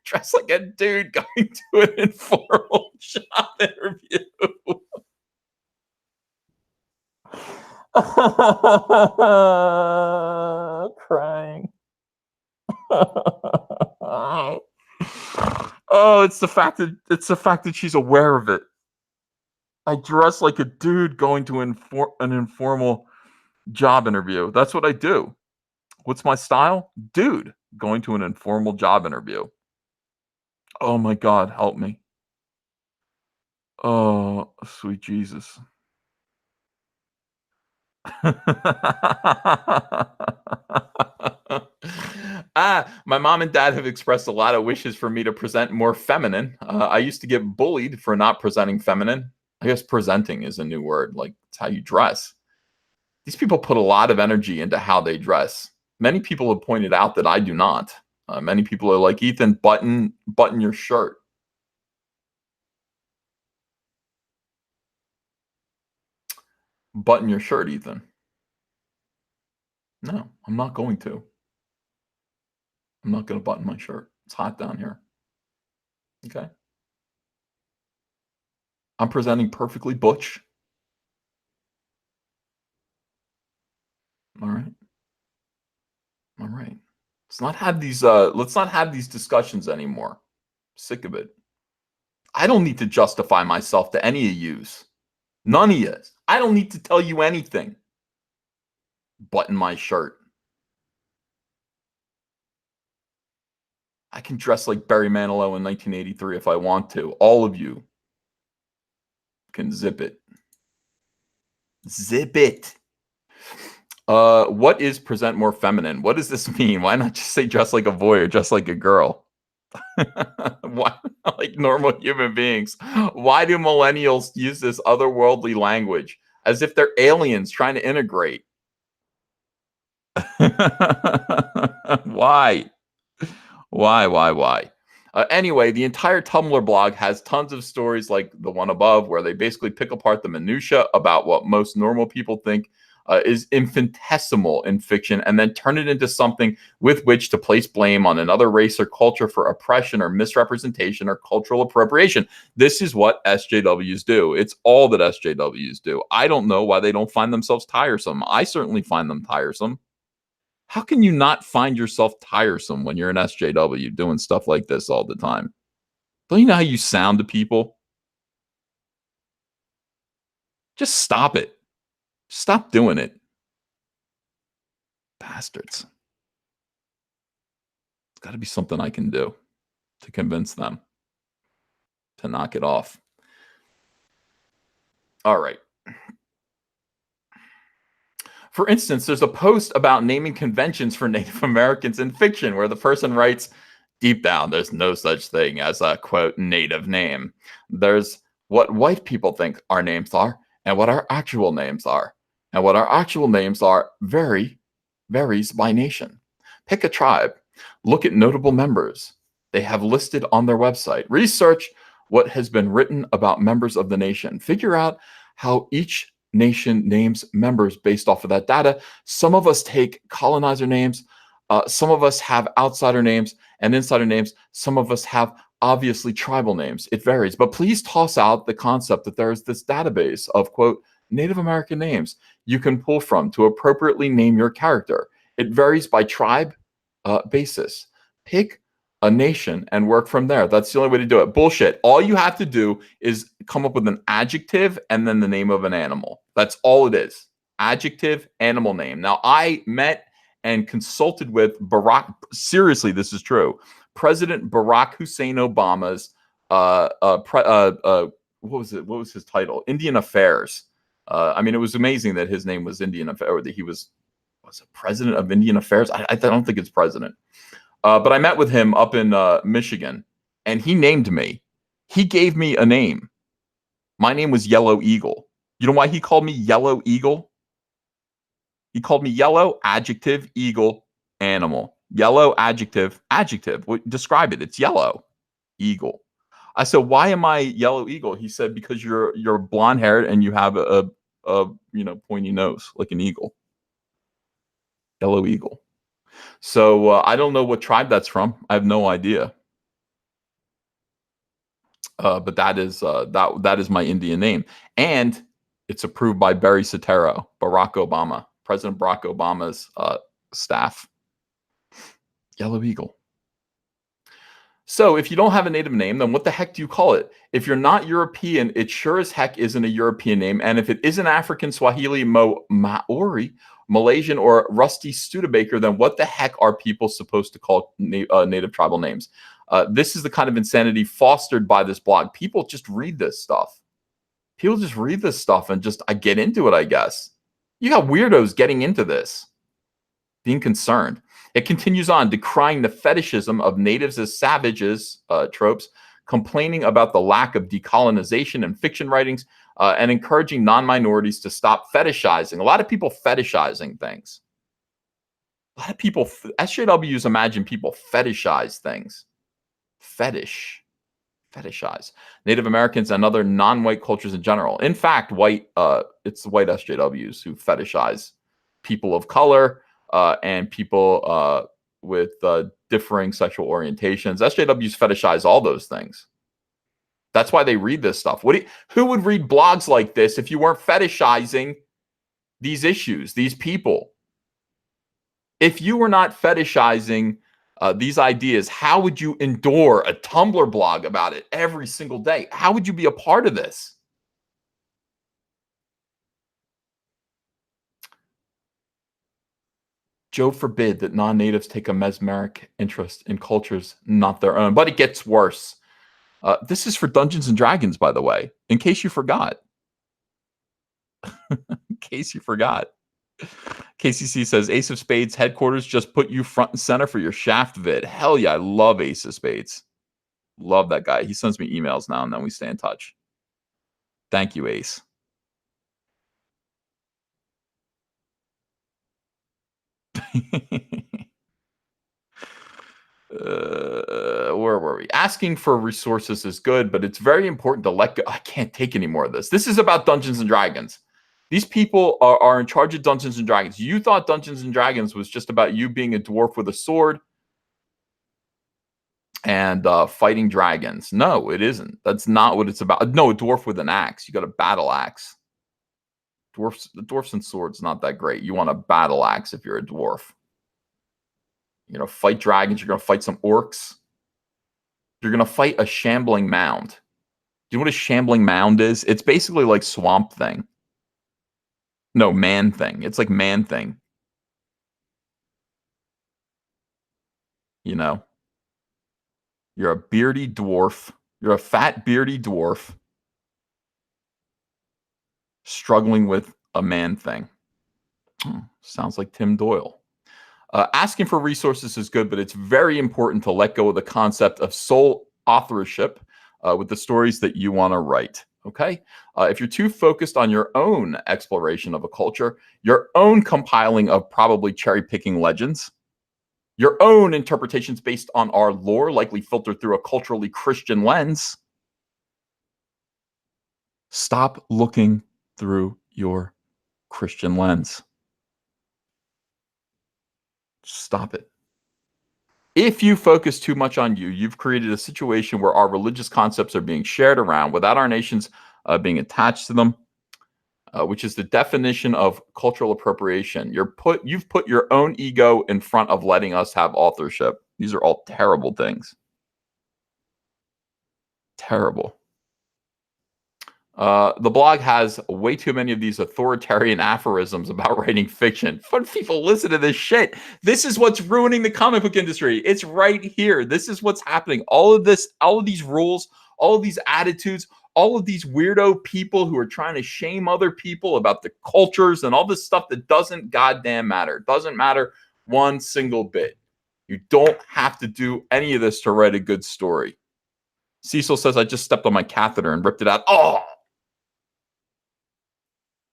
dressed like a dude going to an informal job interview. Crying. Oh, it's the fact that she's aware of it. I dress like a dude going to an informal job interview. That's what I do. What's my style? Dude going to an informal job interview. Oh my God, help me. Oh, sweet Jesus. My mom and dad have expressed a lot of wishes for me to present more feminine. I used to get bullied for not presenting feminine. I guess presenting is a new word, like it's how you dress. These people put a lot of energy into how they dress. Many people have pointed out that I do not. Many people are like, Ethan, button your shirt. button your shirt, Ethan. No, I'm not going to. I'm not going to button my shirt. It's hot down here. Okay. I'm presenting perfectly butch. All right. All right. Let's not have these discussions anymore. Sick of it. I don't need to justify myself to any of yous. None of yous. I don't need to tell you anything. Button my shirt. I can dress like Barry Manilow in 1983 if I want to. All of you can zip it. Zip it. What is present more feminine? What does this mean? Why not just say dress like a boy or dress like a girl? Why, like normal human beings? Why do millennials use this otherworldly language as if they're aliens trying to integrate? Why? Why? Anyway, the entire Tumblr blog has tons of stories like the one above, where they basically pick apart the minutia about what most normal people think is infinitesimal in fiction, and then turn it into something with which to place blame on another race or culture for oppression or misrepresentation or cultural appropriation. This is what SJWs do. It's all that SJWs do. I don't know why they don't find themselves tiresome. I certainly find them tiresome. How can you not find yourself tiresome when you're an SJW doing stuff like this all the time? Don't you know how you sound to people? Just stop it. Stop doing it. Bastards. It's got to be something I can do to convince them to knock it off. All right. For instance, there's a post about naming conventions for Native Americans in fiction where the person writes, deep down, there's no such thing as a, quote, native name. There's what white people think our names are and what our actual names are. And what our actual names are varies by nation. Pick a tribe. Look at notable members they have listed on their website. Research what has been written about members of the nation. Figure out how each nation names members based off of that data. Some of us take colonizer names. Some of us have outsider names and insider names. Some of us have obviously tribal names. It varies. But please toss out the concept that there is this database of, quote, Native American names you can pull from to appropriately name your character. It varies by tribe basis. Pick a nation and work from there. That's the only way to do it. Bullshit. All you have to do is come up with an adjective and then the name of an animal. That's all it is. Adjective, animal name. Now, I met and consulted with Barack. Seriously, this is true. President Barack Hussein Obama's what was it? What was his title? Indian Affairs. I mean, it was amazing that his name was Indian Affairs, or that he was it president of Indian Affairs? I don't think it's president. But I met with him up in Michigan, and he named me. He gave me a name. My name was Yellow Eagle. You know why he called me Yellow Eagle? He called me yellow, adjective, eagle, animal. Yellow, adjective. Describe it. It's yellow, eagle. I said, why am I Yellow Eagle? He said, because you're blonde haired and you have a pointy nose like an eagle. Yellow Eagle. So I don't know what tribe that's from. I have no idea. But that is that is my Indian name, and it's approved by Barry Soetoro, Barack Obama, President Barack Obama's staff. Yellow Eagle. So if you don't have a native name, then what the heck do you call it? If you're not European, it sure as heck isn't a European name. And if it isn't African, Swahili, Maori, Malaysian, or Rusty Studebaker, then what the heck are people supposed to call native tribal names? This is the kind of insanity fostered by this blog. People just read this stuff. People just read this stuff and just, I get into it, I guess. You got weirdos getting into this, being concerned. It continues on, decrying the fetishism of natives as savages tropes, complaining about the lack of decolonization in fiction writings, and encouraging non-minorities to stop fetishizing. A lot of people fetishizing things. A lot of people, SJWs imagine people fetishize things. Fetish. Fetishize Native Americans and other non-white cultures in general. In fact, it's the white SJWs who fetishize people of color and people with differing sexual orientations. SJWs fetishize all those things. That's why they read this stuff. Who would read blogs like this if you weren't fetishizing these issues, these people? If you were not fetishizing these ideas, how would you endure a Tumblr blog about it every single day? How would you be a part of this? Joe forbid that non-natives take a mesmeric interest in cultures not their own. But it gets worse. This is for Dungeons and Dragons, by the way, in case you forgot. In case you forgot. KCC says, Ace of Spades headquarters just put you front and center for your Shaft vid. Hell yeah, I love Ace of Spades. Love that guy. He sends me emails now and then we stay in touch. Thank you, Ace. Where were we? Asking for resources is good, but it's very important to let go. I can't take any more of this. This is about Dungeons and Dragons. These people are in charge of Dungeons and Dragons. You thought Dungeons and Dragons was just about you being a dwarf with a sword and fighting dragons. No, it isn't. That's not what it's about. No, a dwarf with an axe. You got a battle axe. Dwarfs and swords not that great. You want a battle axe if you're a dwarf. You're going to fight dragons. You're going to fight some orcs. You're going to fight a shambling mound. Do you know what a shambling mound is? It's basically like Swamp Thing. No, Man Thing. It's like Man Thing. You know? You're a beardy dwarf. You're a fat, beardy dwarf struggling with a man thing. Sounds like Tim Doyle. Asking for resources is good, but it's very important to let go of the concept of sole authorship with the stories that you want to write. Okay? If you're too focused on your own exploration of a culture, your own compiling of probably cherry-picking legends, your own interpretations based on our lore, likely filtered through a culturally Christian lens, stop looking through your Christian lens. Stop it. If you focus too much on you, you've created a situation where our religious concepts are being shared around without our nations being attached to them, which is the definition of cultural appropriation. You've put your own ego in front of letting us have authorship. These are all terrible things. Terrible. The blog has way too many of these authoritarian aphorisms about writing fiction. When people listen to this shit, this is what's ruining the comic book industry. It's right here. This is what's happening. All of this, all of these rules, all of these attitudes, all of these weirdo people who are trying to shame other people about the cultures and all this stuff that doesn't goddamn matter. It doesn't matter one single bit. You don't have to do any of this to write a good story. Cecil says, I just stepped on my catheter and ripped it out. Oh!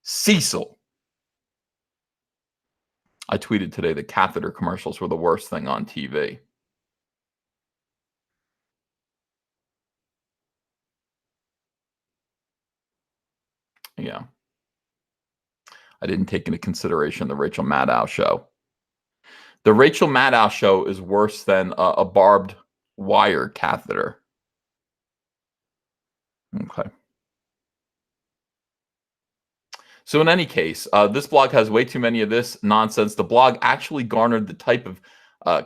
Cecil. I tweeted today that catheter commercials were the worst thing on TV. Yeah. I didn't take into consideration the Rachel Maddow show. The Rachel Maddow show is worse than a barbed wire catheter. Okay. So in any case, this blog has way too many of this nonsense. The blog actually garnered the type of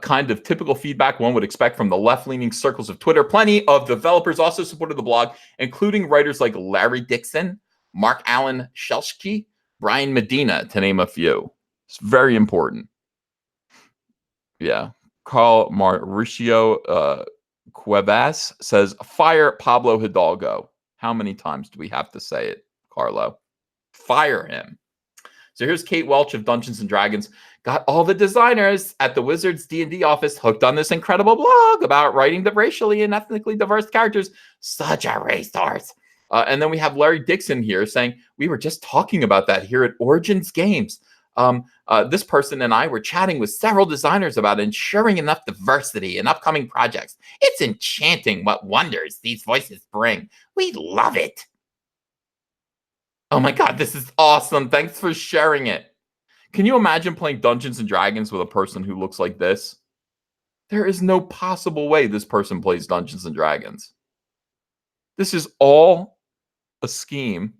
kind of typical feedback one would expect from the left-leaning circles of Twitter. Plenty of developers also supported the blog, including writers like Larry Dixon, Mark Allen Shelsky, Brian Medina, to name a few. It's very important. Yeah. Carl Mauricio Cuevas says, fire Pablo Hidalgo. How many times do we have to say it, Carlo? Fire him. So here's Kate Welch of Dungeons and Dragons. Got all the designers at the Wizards D&D office hooked on this incredible blog about writing the racially and ethnically diverse characters. Such a resource. And then we have Larry Dixon here saying, we were just talking about that here at Origins Games. This person and I were chatting with several designers about ensuring enough diversity in upcoming projects. It's enchanting what wonders these voices bring. We love it. Oh my God, this is awesome. Thanks for sharing it. Can you imagine playing Dungeons and Dragons with a person who looks like this? There is no possible way this person plays Dungeons and Dragons. This is all a scheme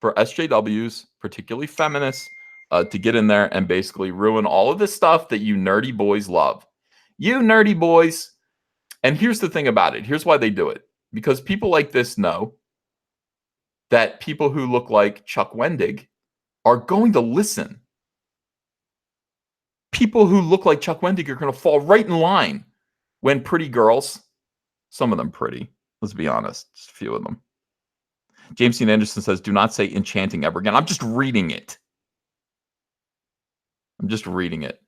for SJWs, particularly feminists, to get in there and basically ruin all of the stuff that you nerdy boys love. You nerdy boys. And here's the thing about it. Here's why they do it. Because people like this know that people who look like Chuck Wendig are going to listen. People who look like Chuck Wendig are going to fall right in line when pretty girls, some of them pretty, let's be honest, just a few of them. James Dean Anderson says, do not say enchanting ever again. I'm just reading it. I'm just reading it.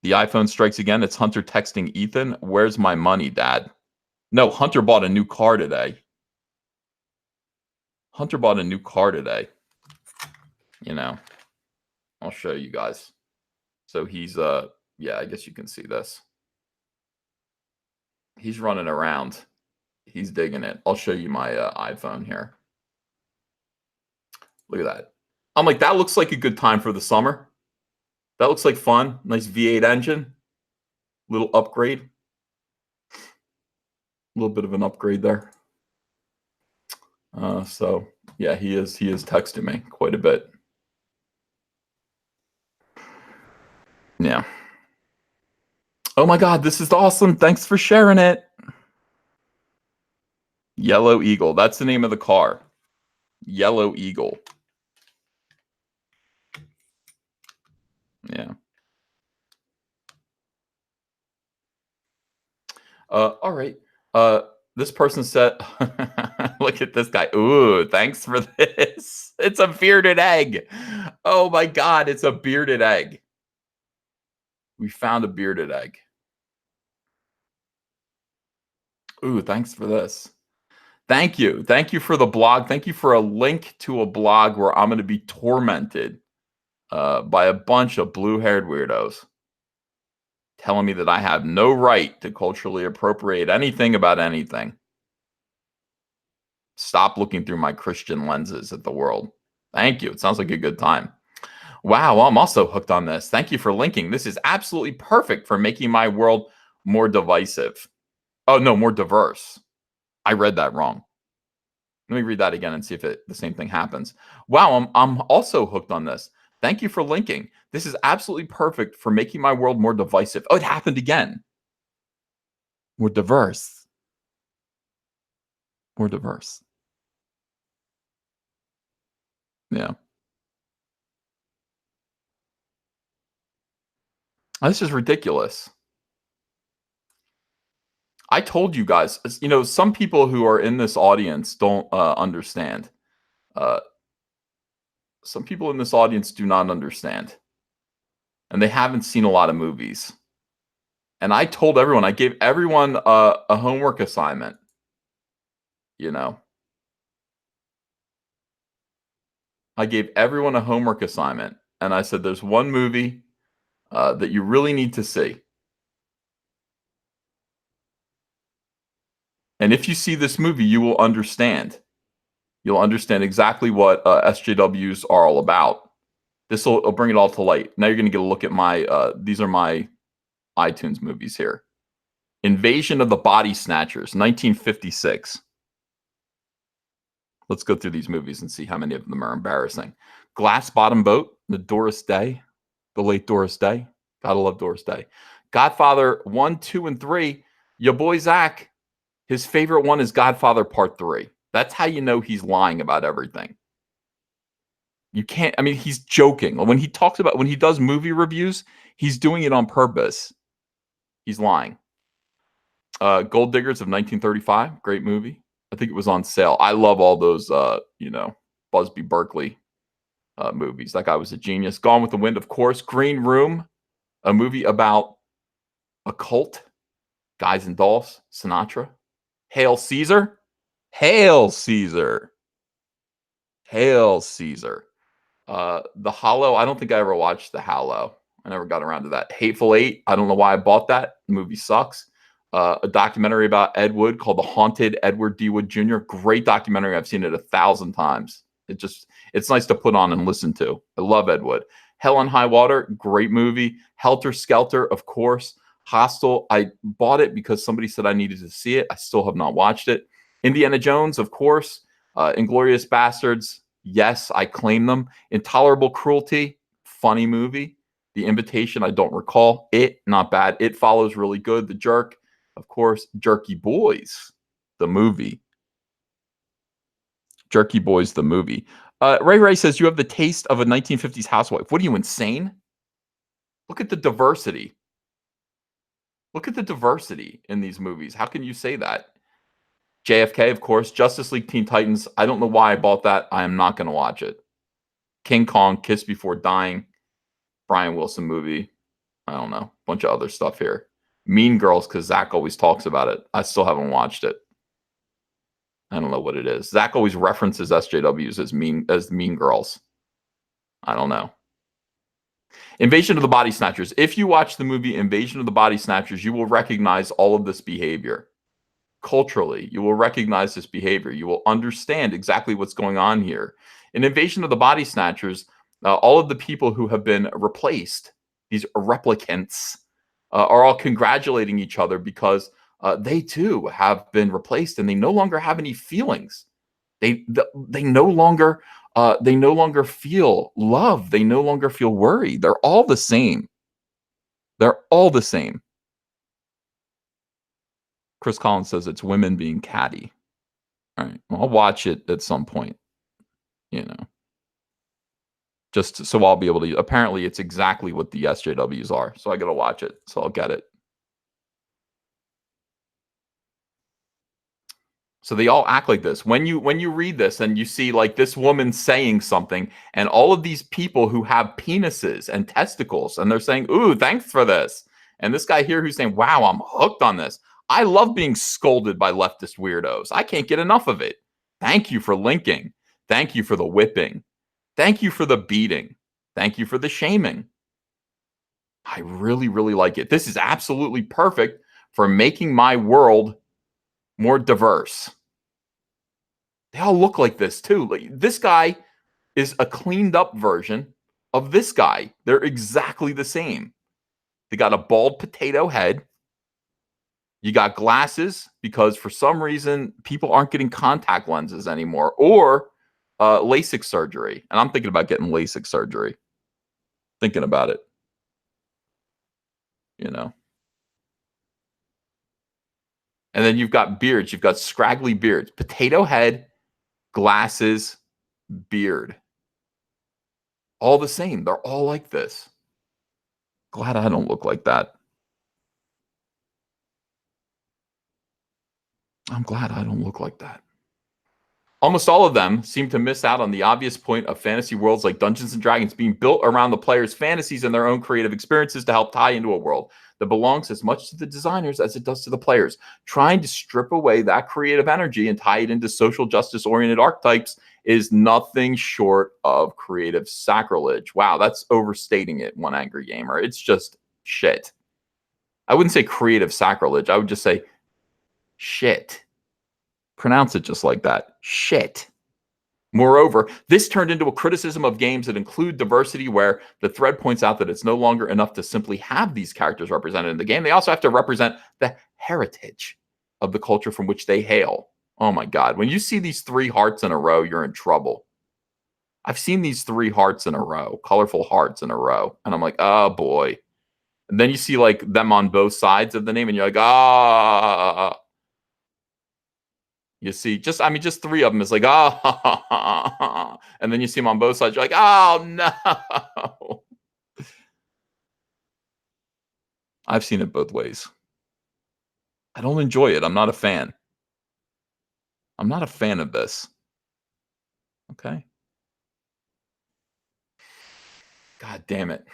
The iPhone strikes again. It's Hunter texting Ethan. Where's my money, Dad? No, Hunter bought a new car today. Hunter bought a new car today. You know, I'll show you guys. So he's, yeah, I guess you can see this. He's running around. He's digging it. I'll show you my iPhone here. Look at that. I'm like, that looks like a good time for the summer. That looks like fun. Nice V8 engine. Little upgrade. A little bit of an upgrade there. So yeah, he is texting me quite a bit. Yeah. Oh my God, this is awesome. Thanks for sharing it. Yellow Eagle. That's the name of the car. Yellow Eagle. Yeah. All right. This person said, look at this guy. Ooh, thanks for this. It's a bearded egg. Oh my God, it's a bearded egg. We found a bearded egg. Ooh, thanks for this. Thank you. Thank you for the blog. Thank you for a link to a blog where I'm going to be tormented by a bunch of blue-haired weirdos telling me that I have no right to culturally appropriate anything about anything. Stop looking through my Christian lenses at the world. Thank you. It sounds like a good time. Wow, I'm also hooked on this. Thank you for linking. This is absolutely perfect for making my world more divisive. Oh, no, more diverse. I read that wrong. Let me read that again and see if the same thing happens. Wow, I'm also hooked on this. Thank you for linking. This is absolutely perfect for making my world more divisive. Oh, it happened again. More diverse. More diverse. Yeah. This is ridiculous. I told you guys, you know, some people who are in this audience don't understand. Some people in this audience do not understand. And they haven't seen a lot of movies. And I told everyone, I gave everyone a homework assignment. You know, I gave everyone a homework assignment. And I said, there's one movie that you really need to see. And if you see this movie, you will understand. You'll understand exactly what SJWs are all about. This will bring it all to light. Now you're going to get a look at my, these are my iTunes movies here. Invasion of the Body Snatchers, 1956. Let's go through these movies and see how many of them are embarrassing. Glass Bottom Boat, the Doris Day, the late Doris Day. Gotta love Doris Day. Godfather 1, 2, and 3. Your boy Zach, his favorite one is Godfather Part 3. That's how you know he's lying about everything. You can't, I mean, he's joking. When he talks about, when he does movie reviews, he's doing it on purpose. He's lying. Gold Diggers of 1935, great movie. I think it was on sale. I love all those, you know, Busby Berkeley movies. That guy was a genius. Gone with the Wind, of course. Green Room, a movie about a cult. Guys and Dolls, Sinatra. Hail Caesar. Hail Caesar. Hail Caesar. The Hollow, I don't think I ever watched The Hollow. I never got around to that. Hateful Eight, I don't know why I bought that. The movie sucks. A documentary about Ed Wood called The Haunted Edward D. Wood Jr. Great documentary. I've seen it 1,000 times. It's nice to put on and listen to. I love Ed Wood. Hell on High Water, great movie. Helter Skelter, of course. Hostel, I bought it because somebody said I needed to see it. I still have not watched it. Indiana Jones, of course. Inglourious Bastards, yes, I claim them. Intolerable Cruelty, funny movie. The Invitation, I don't recall. It, not bad. It Follows, really good. The Jerk, of course. Jerky Boys, the movie. Jerky Boys, the movie. Ray says, you have the taste of a 1950s housewife. What are you, insane? Look at the diversity. Look at the diversity in these movies. How can you say that? JFK, of course. Justice League Teen Titans. I don't know why I bought that. I am not going to watch it. King Kong, Kiss Before Dying. Brian Wilson movie. I don't know. Bunch of other stuff here. Mean Girls, because Zach always talks about it. I still haven't watched it. I don't know what it is. Zach always references SJWs as Mean Girls. I don't know. Invasion of the Body Snatchers. If you watch the movie Invasion of the Body Snatchers, you will recognize all of this behavior. Culturally, you will recognize this behavior. You will understand exactly what's going on here. In Invasion of the Body Snatchers, all of the people who have been replaced, these replicants, are all congratulating each other because they too have been replaced and they no longer have any feelings. They no longer feel love. They no longer feel worry. They're all the same. They're all the same. Chris Collins says it's women being catty. All right, well, I'll watch it at some point. You know, just so I'll be able to. Apparently, it's exactly what the SJWs are. So I got to watch it. So I'll get it. So they all act like this. When you read this and you see like this woman saying something, and all of these people who have penises and testicles, and they're saying, "Ooh, thanks for this," and this guy here who's saying, "Wow, I'm hooked on this. I love being scolded by leftist weirdos. I can't get enough of it. Thank you for linking. Thank you for the whipping. Thank you for the beating. Thank you for the shaming." I really, really like it. This is absolutely perfect for making my world more diverse. They all look like this too. Like, this guy is a cleaned up version of this guy. They're exactly the same. They got a bald potato head. You got glasses because for some reason people aren't getting contact lenses anymore, or LASIK surgery. And I'm thinking about getting LASIK surgery. Thinking about it. You know. And then you've got beards. You've got scraggly beards. Potato head, glasses, beard. All the same. They're all like this. Glad I don't look like that. I'm glad I don't look like that. Almost all of them seem to miss out on the obvious point of fantasy worlds like Dungeons & Dragons being built around the players' fantasies and their own creative experiences to help tie into a world that belongs as much to the designers as it does to the players. Trying to strip away that creative energy and tie it into social justice-oriented archetypes is nothing short of creative sacrilege. Wow, that's overstating it, one angry gamer. It's just shit. I wouldn't say creative sacrilege. I would just say shit. Pronounce it just like that. Shit. Moreover, this turned into a criticism of games that include diversity, where the thread points out that it's no longer enough to simply have these characters represented in the game. They also have to represent the heritage of the culture from which they hail. Oh my God. When you see these 3 hearts in a row, you're in trouble. I've seen these 3 hearts in a row, colorful hearts in a row. And I'm like, oh boy. And then you see like them on both sides of the name and you're like, ah. You see, just 3 of them is like, oh, and then you see them on both sides. You're like, oh, no. I've seen it both ways. I don't enjoy it. I'm not a fan. I'm not a fan of this. Okay. God damn it.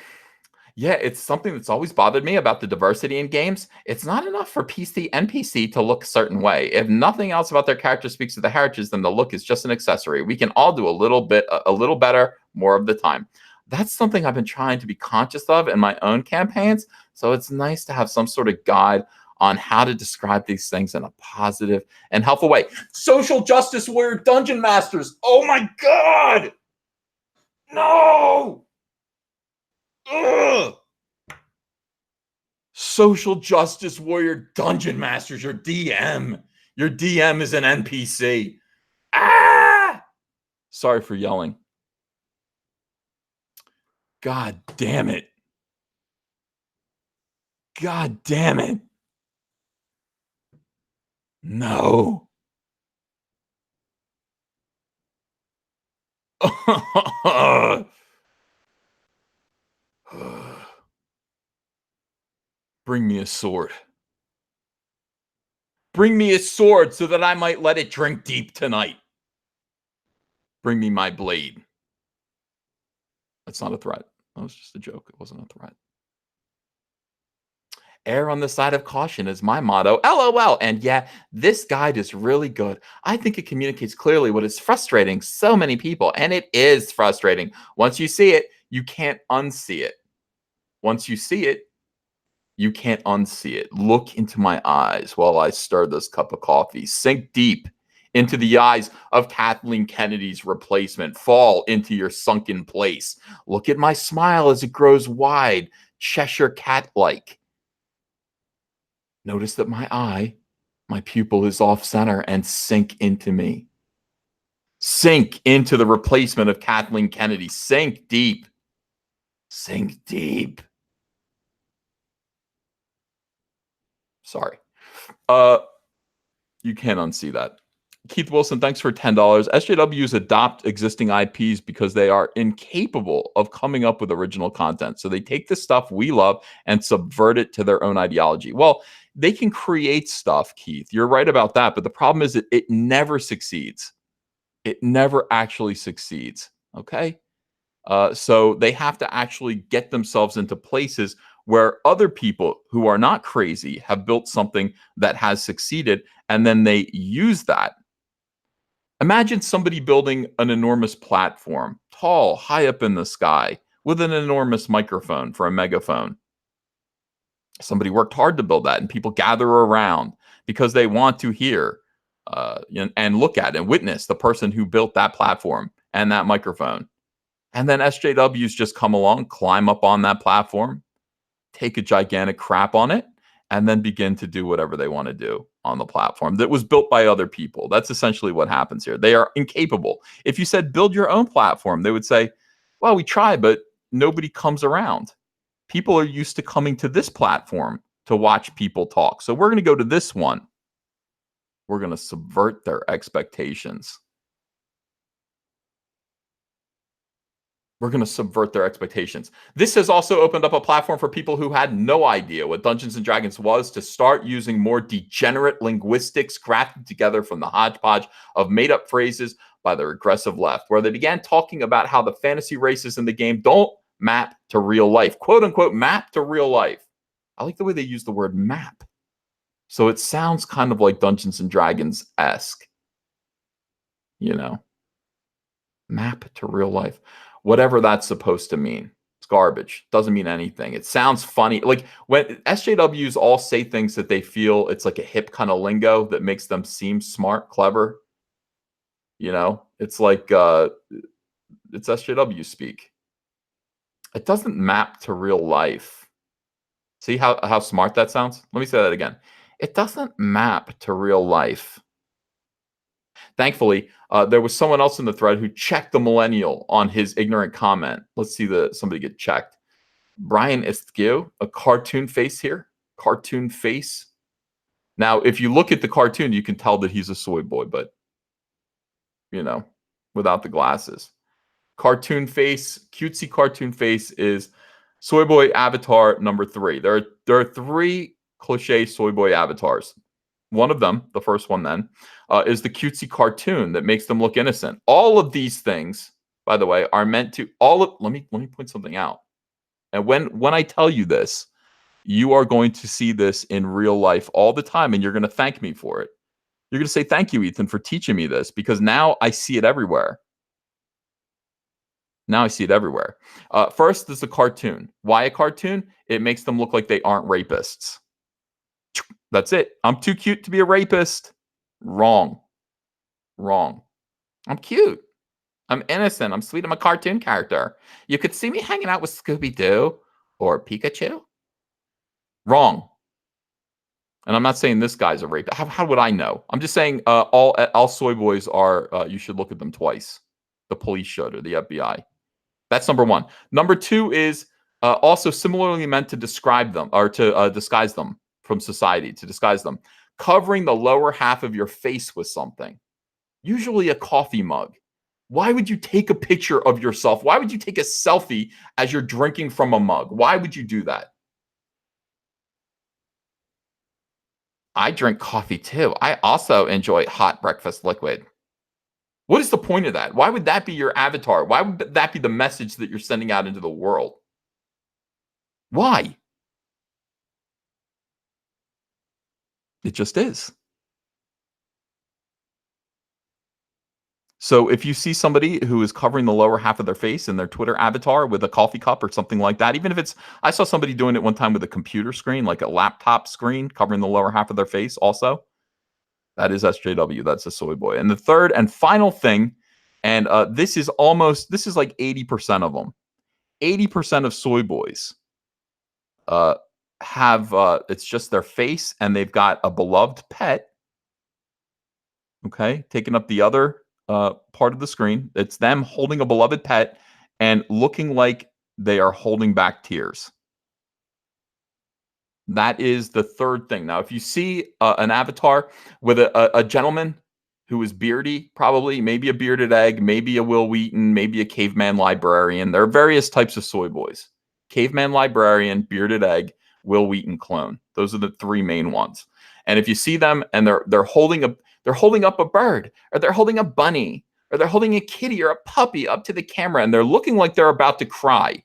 Yeah, it's something that's always bothered me about the diversity in games. It's not enough for PC NPC to look a certain way. If nothing else about their character speaks to the heritage, then the look is just an accessory. We can all do a little better, more of the time. That's something I've been trying to be conscious of in my own campaigns. So it's nice to have some sort of guide on how to describe these things in a positive and helpful way. Social justice warrior dungeon masters. Oh my God. No. Ugh. Social justice warrior dungeon masters. Your DM. Your DM is an NPC. Ah! Sorry for yelling. God damn it. God damn it. No. Bring me a sword. Bring me a sword so that I might let it drink deep tonight. Bring me my blade. That's not a threat. That was just a joke. It wasn't a threat. Err on the side of caution is my motto. LOL. And yeah, this guide is really good. I think it communicates clearly what is frustrating so many people. And it is frustrating. Once you see it, you can't unsee it. Once you see it, you can't unsee it. Look into my eyes while I stir this cup of coffee. Sink deep into the eyes of Kathleen Kennedy's replacement. Fall into your sunken place. Look at my smile as it grows wide, Cheshire cat-like. Notice that my pupil is off center, and sink into me. Sink into the replacement of Kathleen Kennedy. Sink deep. Sink deep. Sorry. You can't unsee that. Keith Wilson, thanks for $10. SJWs adopt existing IPs because they are incapable of coming up with original content. So they take the stuff we love and subvert it to their own ideology. Well, they can create stuff, Keith. You're right about that. But the problem is that it never succeeds. It never actually succeeds. Okay? So they have to actually get themselves into places where other people who are not crazy have built something that has succeeded, and then they use that. Imagine somebody building an enormous platform, tall, high up in the sky, with an enormous microphone for a megaphone. Somebody worked hard to build that, and people gather around because they want to hear and look at and witness the person who built that platform and that microphone. And then SJWs just come along, climb up on that platform, take a gigantic crap on it, and then begin to do whatever they want to do on the platform that was built by other people. That's essentially what happens here. They are incapable. If you said, build your own platform, they would say, well, we try, but nobody comes around. People are used to coming to this platform to watch people talk. So we're going to go to this one. We're going to subvert their expectations. We're going to subvert their expectations. This has also opened up a platform for people who had no idea what Dungeons & Dragons was to start using more degenerate linguistics crafted together from the hodgepodge of made-up phrases by the regressive left, where they began talking about how the fantasy races in the game don't map to real life. Quote, unquote, map to real life. I like the way they use the word map. So it sounds kind of like Dungeons & Dragons-esque. You know, map to real life. Whatever that's supposed to mean. It's garbage. Doesn't mean anything. It sounds funny. Like when SJWs all say things that they feel it's like a hip kind of lingo that makes them seem smart, clever. You know, it's like it's SJW speak. It doesn't map to real life. See how smart that sounds? Let me say that again. It doesn't map to real life. Thankfully, there was someone else in the thread who checked the millennial on his ignorant comment. Let's see somebody get checked. Brian Esquio, a cartoon face here. Cartoon face. Now, if you look at the cartoon, you can tell that he's a soy boy, but, you know, without the glasses. Cartoon face, cutesy cartoon face is soy boy avatar number 3. There are 3 cliche soy boy avatars. One of them, the first one then, is the cutesy cartoon that makes them look innocent. All of these things, by the way, are meant to let me point something out. And when I tell you this, you are going to see this in real life all the time, and you're going to thank me for it. You're going to say, thank you, Ethan, for teaching me this, because now I see it everywhere. Now I see it everywhere. First, there's a cartoon. Why a cartoon? It makes them look like they aren't rapists. That's it. I'm too cute to be a rapist. Wrong. Wrong. I'm cute. I'm innocent. I'm sweet. I'm a cartoon character. You could see me hanging out with Scooby-Doo or Pikachu. Wrong. And I'm not saying this guy's a rapist. How would I know? I'm just saying all soy boys are, you should look at them twice. The police should, or the FBI. That's number one. Number two is also similarly meant to describe them, or to disguise them from society, to disguise them. Covering the lower half of your face with something, usually a coffee mug. Why would you take a picture of yourself? Why would you take a selfie as you're drinking from a mug? Why would you do that? I drink coffee too. I also enjoy hot breakfast liquid. What is the point of that? Why would that be your avatar? Why would that be the message that you're sending out into the world? Why? It just is. So if you see somebody who is covering the lower half of their face in their Twitter avatar with a coffee cup or something like that, even if it's, I saw somebody doing it one time with a computer screen, like a laptop screen covering the lower half of their face also. That is SJW. That's a soy boy. And the third and final thing, and this is like 80% of them. 80% of soy boys have, it's just their face and they've got a beloved pet. Okay. Taking up the other part of the screen. It's them holding a beloved pet and looking like they are holding back tears. That is the third thing. Now, if you see an avatar with a gentleman who is beardy, probably, maybe a bearded egg, maybe a Will Wheaton, maybe a caveman librarian. There are various types of soy boys. Caveman librarian, bearded egg, Will Wheaton clone. Those are the three main ones. And if you see them and they're holding up a bird, or they're holding a bunny, or they're holding a kitty or a puppy up to the camera, and they're looking like they're about to cry,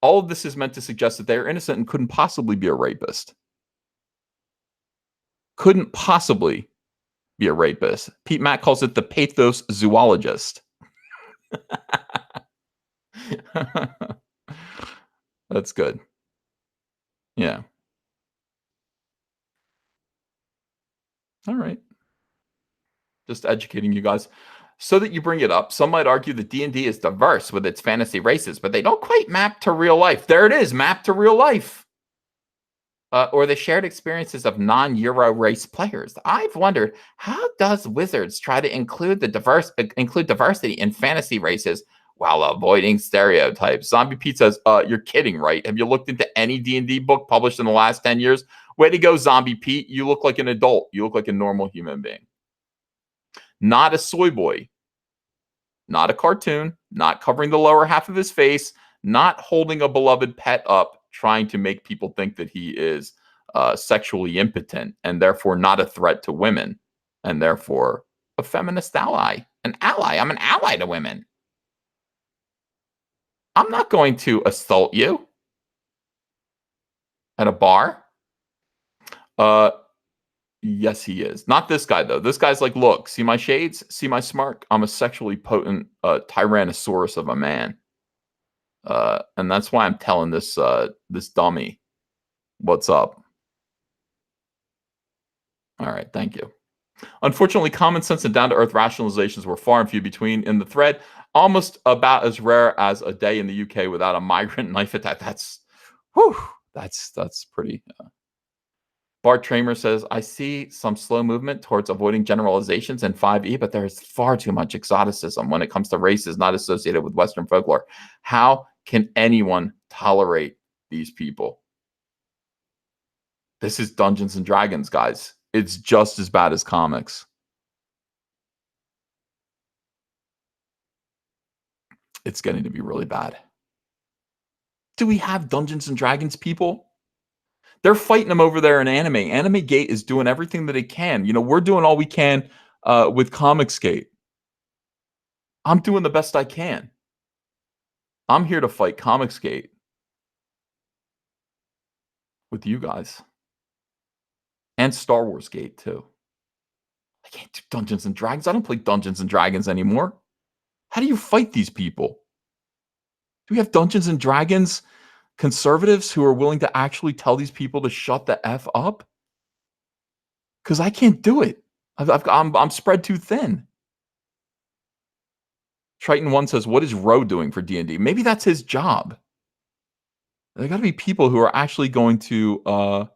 all of this is meant to suggest that they're innocent and couldn't possibly be a rapist. Couldn't possibly be a rapist. Pete Mack calls it the pathos zoologist. That's good. Yeah. All right. Just educating you guys. So that you bring it up, some might argue that D&D is diverse with its fantasy races, but they don't quite map to real life. There it is, map to real life. Or the shared experiences of non-Euro race players. I've wondered, how does Wizards try to include diversity in fantasy races while avoiding stereotypes? Zombie Pete says, you're kidding, right? Have you looked into any D&D book published in the last 10 years? Way to go, Zombie Pete. You look like an adult. You look like a normal human being. Not a soy boy. Not a cartoon. Not covering the lower half of his face. Not holding a beloved pet up, trying to make people think that he is sexually impotent and therefore not a threat to women and therefore a feminist ally. An ally. I'm an ally to women. I'm not going to assault you at a bar. Yes, he is. Not this guy, though. This guy's like, look, see my shades? See my smirk? I'm a sexually potent tyrannosaurus of a man. And that's why I'm telling this this dummy what's up. All right, thank you. Unfortunately, common sense and down-to-earth rationalizations were far and few between in the thread, almost about as rare as a day in the UK without a migrant knife attack. That's pretty. Bart Tramer says, I see some slow movement towards avoiding generalizations in 5e, but there is far too much exoticism when it comes to races not associated with Western folklore. How can anyone tolerate these people? This is Dungeons and Dragons, guys. It's just as bad as comics. It's getting to be really bad. Do we have Dungeons and Dragons people? They're fighting them over there in anime. Anime Gate is doing everything that it can. You know, we're doing all we can with Comicsgate. I'm doing the best I can. I'm here to fight Comicsgate with you guys. And Star Wars Gate, too. I can't do Dungeons and Dragons. I don't play Dungeons and Dragons anymore. How do you fight these people? Do we have Dungeons and Dragons conservatives who are willing to actually tell these people to shut the F up? Because I can't do it. I'm spread too thin. Triton1 says, what is Roe doing for D&D? Maybe that's his job. There got to be people who are actually going to,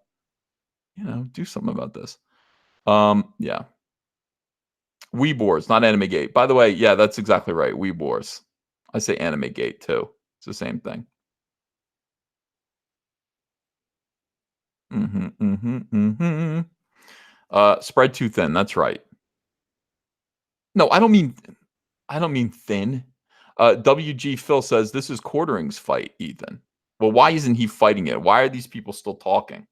do something about this. Yeah. Weebors, not Anime Gate. By the way, yeah, that's exactly right. Weebors. I say Anime Gate too. It's the same thing. Spread too thin. That's right. No, I don't mean thin. WG Phil says this is Quartering's fight, Ethan. Well, why isn't he fighting it? Why are these people still talking?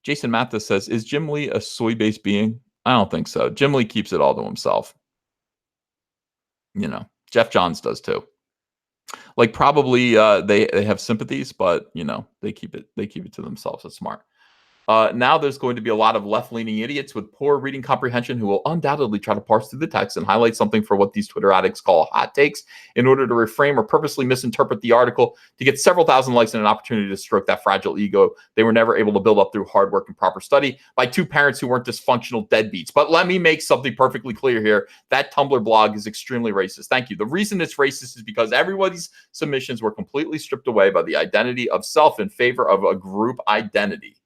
Jason Mathis says, is Jim Lee a soy-based being? I don't think so. Jim Lee keeps it all to himself. Jeff Johns does too. Like probably they have sympathies, but they keep it to themselves. That's smart. Now there's going to be a lot of left-leaning idiots with poor reading comprehension who will undoubtedly try to parse through the text and highlight something for what these Twitter addicts call hot takes in order to reframe or purposely misinterpret the article to get several thousand likes and an opportunity to stroke that fragile ego they were never able to build up through hard work and proper study by two parents who weren't dysfunctional deadbeats. But let me make something perfectly clear here. That Tumblr blog is extremely racist. Thank you. The reason it's racist is because everybody's submissions were completely stripped away by the identity of self in favor of a group identity.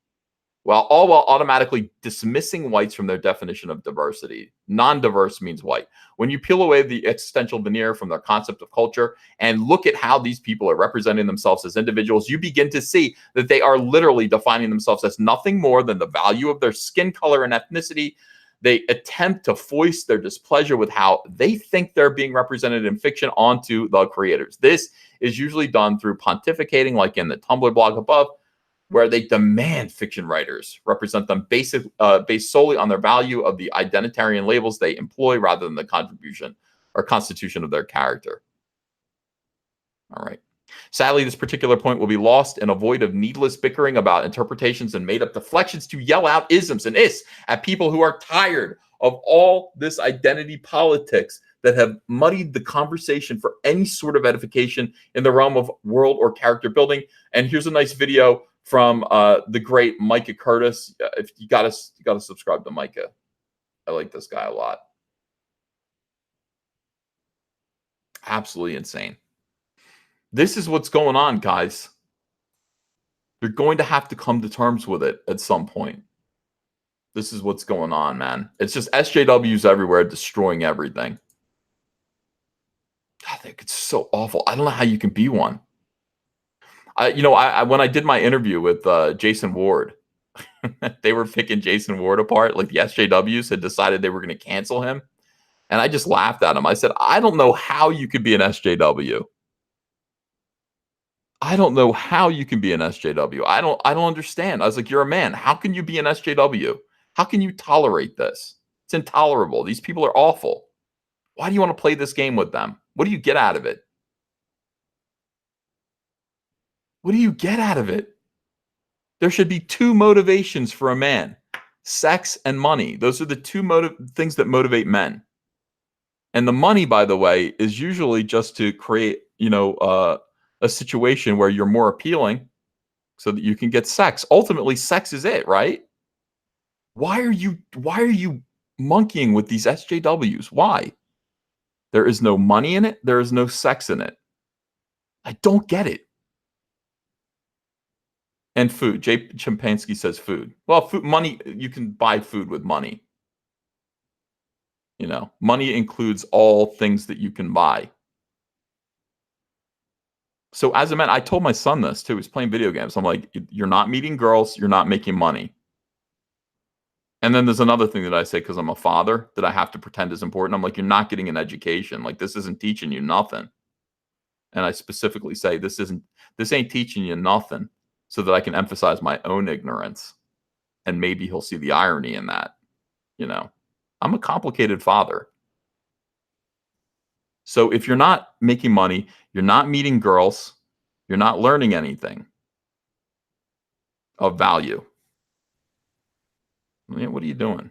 While automatically dismissing whites from their definition of diversity. Non-diverse means white. When you peel away the existential veneer from their concept of culture and look at how these people are representing themselves as individuals, you begin to see that they are literally defining themselves as nothing more than the value of their skin color and ethnicity. They attempt to foist their displeasure with how they think they're being represented in fiction onto the creators. This is usually done through pontificating, like in the Tumblr blog above, where they demand fiction writers represent them based solely on their value of the identitarian labels they employ rather than the contribution or constitution of their character. All right. Sadly, this particular point will be lost in a void of needless bickering about interpretations and made-up deflections to yell out isms and is at people who are tired of all this identity politics that have muddied the conversation for any sort of edification in the realm of world or character building. And here's a nice video from the great Micah Curtis. If you gotta subscribe to Micah. I like this guy a lot. Absolutely insane. This is what's going on, guys. You're going to have to come to terms with it at some point. This is what's going on, man. It's just SJWs everywhere destroying everything. I think it's so awful. I don't know how you can be one. When I did my interview with Jason Ward, they were picking Jason Ward apart. Like the SJWs had decided they were going to cancel him. And I just laughed at him. I said, I don't know how you could be an SJW. I don't know how you can be an SJW. I don't understand. I was like, you're a man. How can you be an SJW? How can you tolerate this? It's intolerable. These people are awful. Why do you want to play this game with them? What do you get out of it? What do you get out of it? There should be two motivations for a man: sex and money. Those are the two things that motivate men. And the money, by the way, is usually just to create, a situation where you're more appealing so that you can get sex. Ultimately, sex is it, right? Why are you monkeying with these SJWs? Why? There is no money in it. There is no sex in it. I don't get it. And food. Jay Chimpansky says food. Well, food, money, you can buy food with money. Money includes all things that you can buy. So as a man, I told my son this too. He's playing video games. I'm like, you're not meeting girls. You're not making money. And then there's another thing that I say, because I'm a father, that I have to pretend is important. I'm like, you're not getting an education. Like, this isn't teaching you nothing. And I specifically say, this ain't teaching you nothing, so that I can emphasize my own ignorance. And maybe he'll see the irony in that. I'm a complicated father. So if you're not making money, you're not meeting girls, you're not learning anything of value. What are you doing? What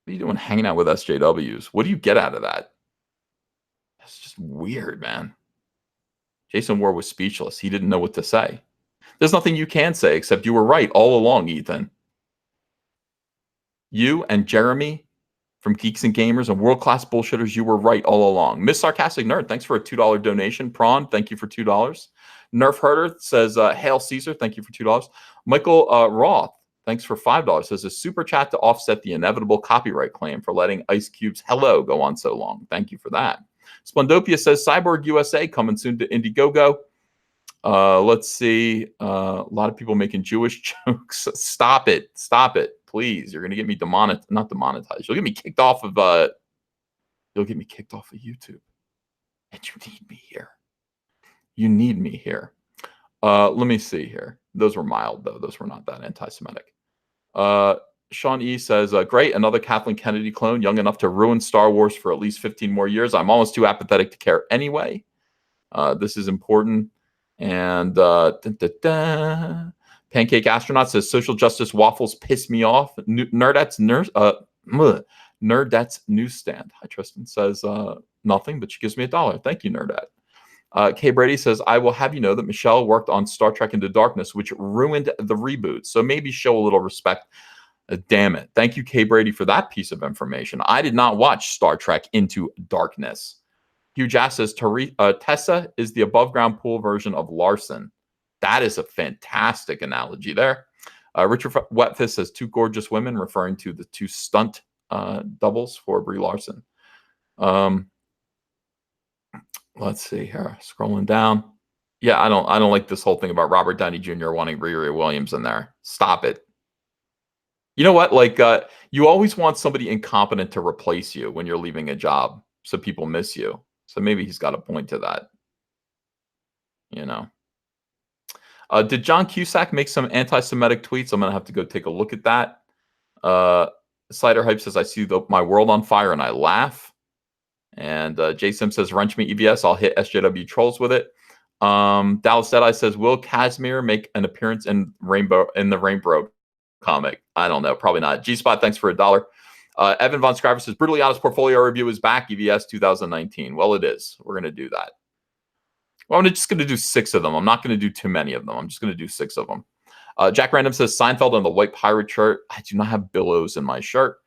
are you doing hanging out with SJWs? What do you get out of that? weird, man. Jason Ward was speechless. He didn't know what to say. There's nothing you can say except you were right all along, Ethan. You and Jeremy from Geeks and Gamers and World Class Bullshitters, you were right all along. Miss Sarcastic Nerd, thanks for a $2 donation. Prawn, thank you for $2. Nerf Herder says, Hail Caesar, thank you for $2. Michael Roth, thanks for $5. Says a super chat to offset the inevitable copyright claim for letting Ice Cube's Hello go on so long. Thank you for that. Splendopia says, Cyborg USA coming soon to Indiegogo. Let's see. A lot of people making Jewish jokes. Stop it. Stop it. Please. You're going to get me not demonetized. You'll get me kicked off of YouTube. And you need me here. You need me here. Let me see here. Those were mild, though. Those were not that anti-Semitic. Sean E says, great, another Kathleen Kennedy clone, young enough to ruin Star Wars for at least 15 more years. I'm almost too apathetic to care anyway. This is important. And Pancake Astronaut says, social justice waffles piss me off. Nerdette's newsstand. Hi, Tristan. Says, nothing, but she gives me $1. Thank you, Nerdette. Kay Brady says, I will have you know that Michelle worked on Star Trek Into Darkness, which ruined the reboot. So maybe show a little respect. Damn it. Thank you, Kay Brady, for that piece of information. I did not watch Star Trek Into Darkness. Hugh Jass says, Tessa is the above-ground pool version of Larson. That is a fantastic analogy there. Richard Wetfist says, two gorgeous women, referring to the two stunt doubles for Brie Larson. Let's see here. Scrolling down. Yeah, I don't like this whole thing about Robert Downey Jr. wanting Riri Williams in there. Stop it. You know what? Like, you always want somebody incompetent to replace you when you're leaving a job, so people miss you. So maybe he's got a point to that. You know. Did John Cusack make some anti-Semitic tweets? I'm going to have to go take a look at that. Cider Hype says, I see my world on fire and I laugh. And Jay Sim says, wrench me EBS. I'll hit SJW trolls with it. Dallas Deadeye says, will Casimir make an appearance in the Rainbow comic? I don't know. Probably not. G-Spot, thanks for $1. Evan Von Scriver says, Brutally Honest Portfolio Review is back, EVS 2019. Well, it is. We're going to do that. Well, I'm just going to do 6 of them. I'm not going to do too many of them. I'm just going to do 6 of them. Jack Random says, Seinfeld on the white pirate shirt. I do not have billows in my shirt.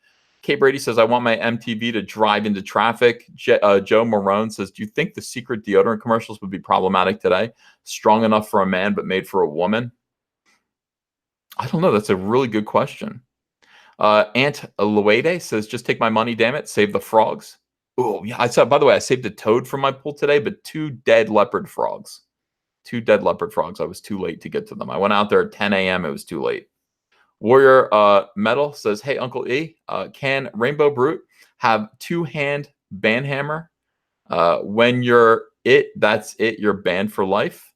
Kay Brady says, I want my MTV to drive into traffic. Joe Marone says, do you think the secret deodorant commercials would be problematic today? Strong enough for a man, but made for a woman? I don't know. That's a really good question. Aunt Luede says, just take my money, damn it. Save the frogs. Oh, yeah. By the way, I saved a toad from my pool today, but 2 dead leopard frogs. 2 dead leopard frogs. I was too late to get to them. I went out there at 10 a.m. It was too late. Warrior Metal says, hey, Uncle E, can Rainbow Brute have 2-hand banhammer? When you're that's it. You're banned for life.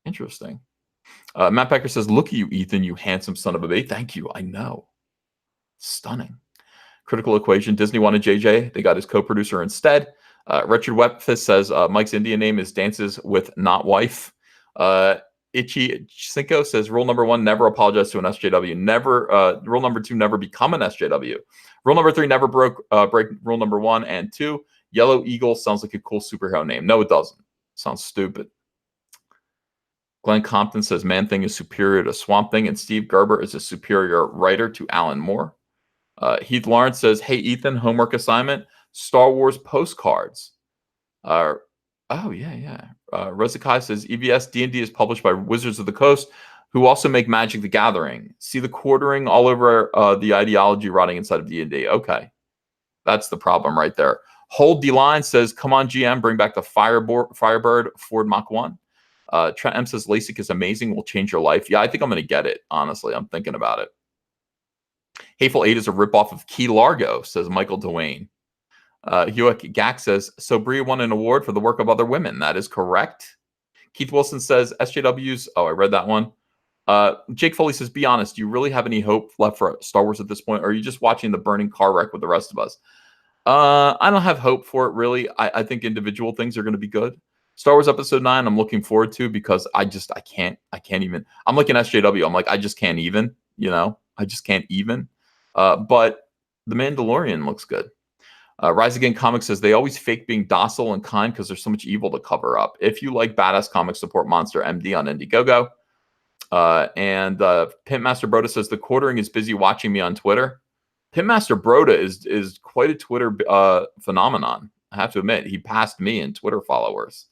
Interesting. Matt Becker says, look at you, Ethan, you handsome son of a bitch. Thank you. I know. Stunning. Critical Equation. Disney wanted JJ. They got his co-producer instead. Richard Webfist says, Mike's Indian name is Dances with Not Wife. Itchy Cinco says, rule number 1, never apologize to an SJW. Never. Rule number 2, never become an SJW. Rule number 3, never break rule number 1 and 2. Yellow Eagle sounds like a cool superhero name. No, it doesn't. Sounds stupid. Glenn Compton says, Man Thing is superior to Swamp Thing, and Steve Gerber is a superior writer to Alan Moore. Heath Lawrence says, hey, Ethan, homework assignment, Star Wars postcards. Oh, yeah. Rezakai says, EVS D&D is published by Wizards of the Coast, who also make Magic the Gathering. See the quartering all over the ideology rotting inside of D&D. Okay. That's the problem right there. Hold the line says, come on, GM, bring back the Firebird Ford Mach 1. Trent M says, LASIK is amazing, will change your life. Yeah, I think I'm going to get it, honestly. I'm thinking about it. Hateful Eight is a ripoff of Key Largo, says Michael Dwayne. Hewitt Gack says, so Brie won an award for the work of other women. That is correct. Keith Wilson says, SJWs. Oh, I read that one. Jake Foley says, be honest, do you really have any hope left for Star Wars at this point? Or are you just watching the burning car wreck with the rest of us? I don't have hope for it, really. I think individual things are going to be good. Star Wars Episode 9, I'm looking forward to because I can't even. I'm looking at SJW. I'm like, I just can't even, I just can't even. But The Mandalorian looks good. Rise Again Comics says they always fake being docile and kind because there's so much evil to cover up. If you like badass comics, support Monster MD on Indiegogo. And Pimpmaster Broda says the quartering is busy watching me on Twitter. Pimpmaster Broda is quite a Twitter phenomenon. I have to admit, he passed me in Twitter followers,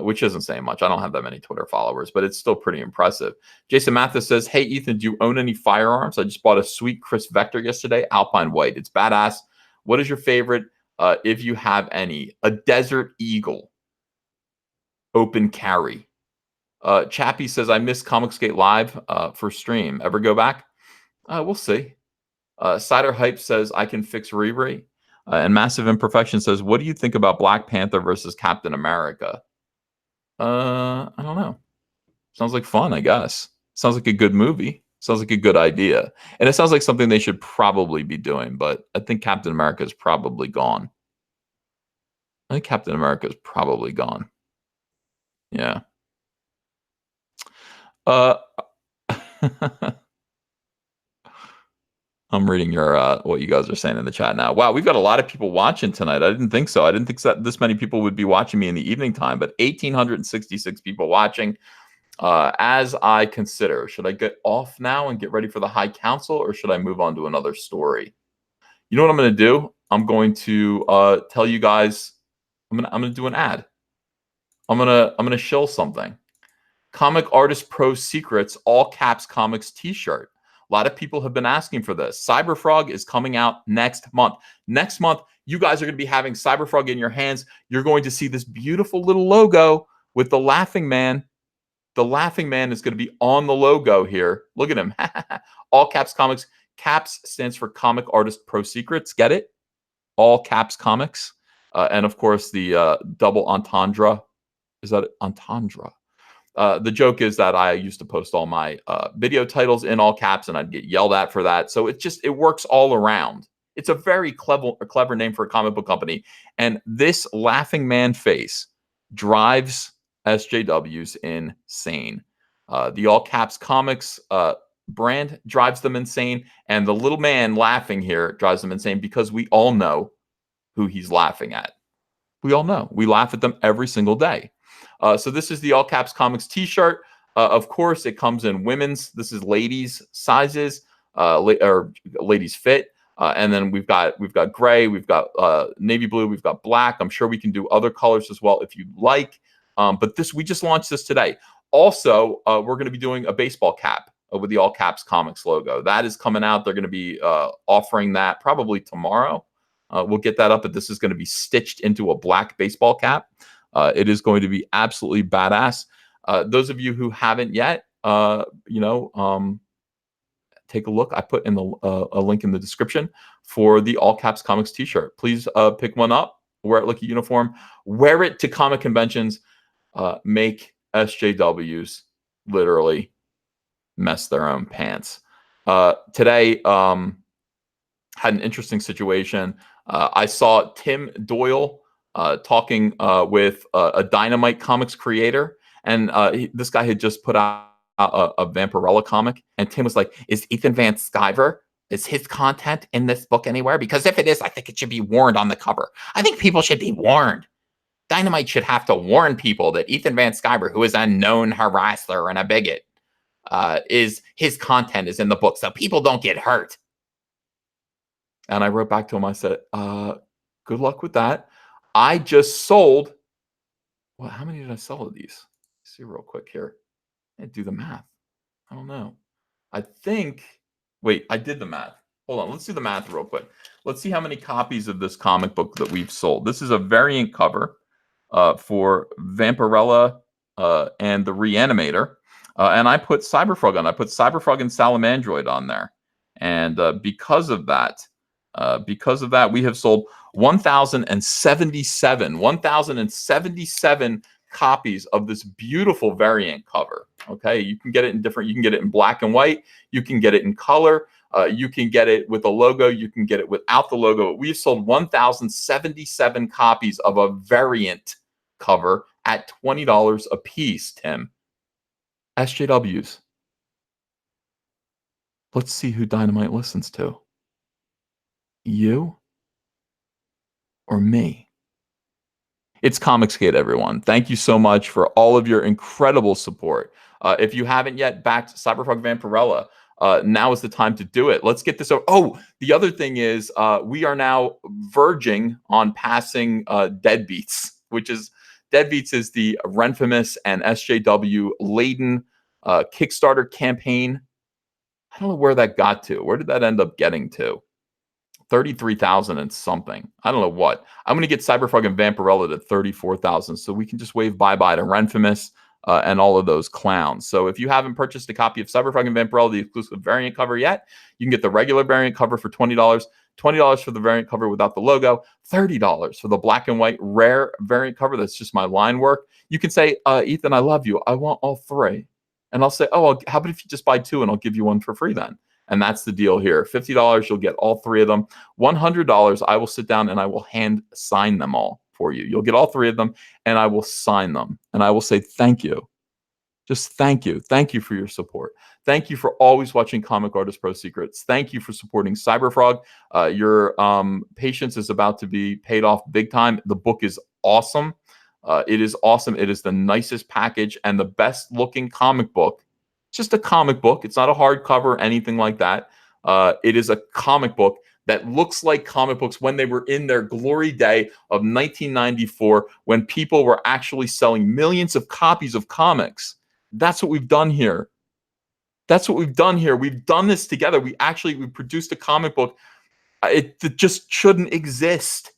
which isn't saying much. I don't have that many Twitter followers, but it's still pretty impressive. Jason Mathis says, hey, Ethan, do you own any firearms? I just bought a sweet Chris Vector yesterday, Alpine White. It's badass. What is your favorite, if you have any? A Desert Eagle, open carry. Chappie says, I miss Comicsgate Live for stream. Ever go back? We'll see. Cider Hype says, I can fix Riri. And Massive Imperfection says, what do you think about Black Panther versus Captain America? I don't know. Sounds like fun, I guess. Sounds like a good movie. Sounds like a good idea. And it sounds like something they should probably be doing, but I think Captain America is probably gone. I think Captain America is probably gone. Yeah. I'm reading your what you guys are saying in the chat now. Wow, we've got a lot of people watching tonight. I didn't think so. I didn't think that this many people would be watching me in the evening time, but 1,866 people watching. As I consider, should I get off now and get ready for the High Council, or should I move on to another story? You know what I'm going to do? I'm going to tell you guys. I'm going to do an ad. I'm gonna shill something. Comic Artist Pro Secrets all caps comics T-shirt. A lot of people have been asking for this. Cyberfrog is coming out next month. Next month, you guys are going to be having Cyberfrog in your hands. You're going to see this beautiful little logo with the Laughing Man. The Laughing Man is going to be on the logo here. Look at him. All caps comics. Caps stands for Comic Artist Pro Secrets. Get it? All caps comics. And of course, the double entendre. Is that entendre? The joke is that I used to post all my video titles in all caps, and I'd get yelled at for that. So it works all around. It's a very clever name for a comic book company. And this Laughing Man face drives SJWs insane. The all caps comics brand drives them insane, and the little man laughing here drives them insane because we all know who he's laughing at. We all know. We laugh at them every single day. So this is the All Caps Comics T-shirt. Of course, it comes in women's. This is ladies' sizes, or ladies' fit. And then we've got gray, we've got navy blue, we've got black. I'm sure we can do other colors as well if you'd like. But we just launched this today. Also, we're going to be doing a baseball cap with the All Caps Comics logo. That is coming out. They're going to be offering that probably tomorrow. We'll get that up, but this is going to be stitched into a black baseball cap. It is going to be absolutely badass. Those of you who haven't yet, take a look. I put in a link in the description for the All Caps Comics T-shirt. Please pick one up, wear it like a uniform, wear it to comic conventions, make SJWs literally mess their own pants. Today, had an interesting situation. I saw Tim Doyle talking with a Dynamite Comics creator, and this guy had just put out a Vampirella comic, and Tim was like, is Ethan Van Sciver, is his content in this book anywhere? Because if it is, I think it should be warned on the cover. I think people should be warned. Dynamite should have to warn people that Ethan Van Sciver, who is a known harasser and a bigot, his content is in the book, so people don't get hurt. And I wrote back to him, I said, good luck with that. I just sold, well, how many did I sell of these? Let's see real quick here. I do the math. I don't know. I think, wait, I did the math. Hold on, let's do the math real quick. Let's see how many copies of this comic book that we've sold. This is a variant cover for Vampirella and the Reanimator. And I put Cyberfrog on. I put Cyberfrog and Salamandroid on there. And because of that, we have sold 1,077 copies of this beautiful variant cover. Okay, you can get it in different. You can get it in black and white. You can get it in color. You can get it with a logo. You can get it without the logo. We've sold 1,077 copies of a variant cover at $20 a piece. Tim, SJWs. Let's see who Dynamite listens to. You? or me? It's Comicsgate, everyone. Thank you so much for all of your incredible support. If you haven't yet backed Cyberpunk Vampirella, now is the time to do it. Let's get this over. Oh, the other thing is we are now verging on passing Deadbeats, which is Deadbeats is the Renfamous and SJW laden Kickstarter campaign. I don't know where that got to. Where did that end up getting to? 33,000 and something. I don't know what. I'm going to get Cyberpunk and Vampirella to 34,000 so we can just wave bye-bye to Renfamous and all of those clowns. So if you haven't purchased a copy of Cyberpunk and Vampirella, the exclusive variant cover yet, you can get the regular variant cover for $20, $20 for the variant cover without the logo, $30 for the black and white rare variant cover. That's just my line work. You can say, Ethan, I love you. I want all three. And I'll say, oh, how about if you just buy two and I'll give you one for free then? And that's the deal here. $50, you'll get all three of them. $100, I will sit down and I will hand sign them all for you. You'll get all three of them and I will sign them. And I will say thank you. Just thank you. Thank you for your support. Thank you for always watching Comic Artist Pro Secrets. Thank you for supporting Cyberfrog. Your patience is about to be paid off big time. The book is awesome. It is awesome. It is the nicest package and the best looking comic book. Just a comic book. It's not a hardcover or anything like that. It is a comic book that looks like comic books when they were in their glory day of 1994, when people were actually selling millions of copies of comics. That's what we've done here. That's what we've done here. We've done this together. We produced a comic book. It just shouldn't exist.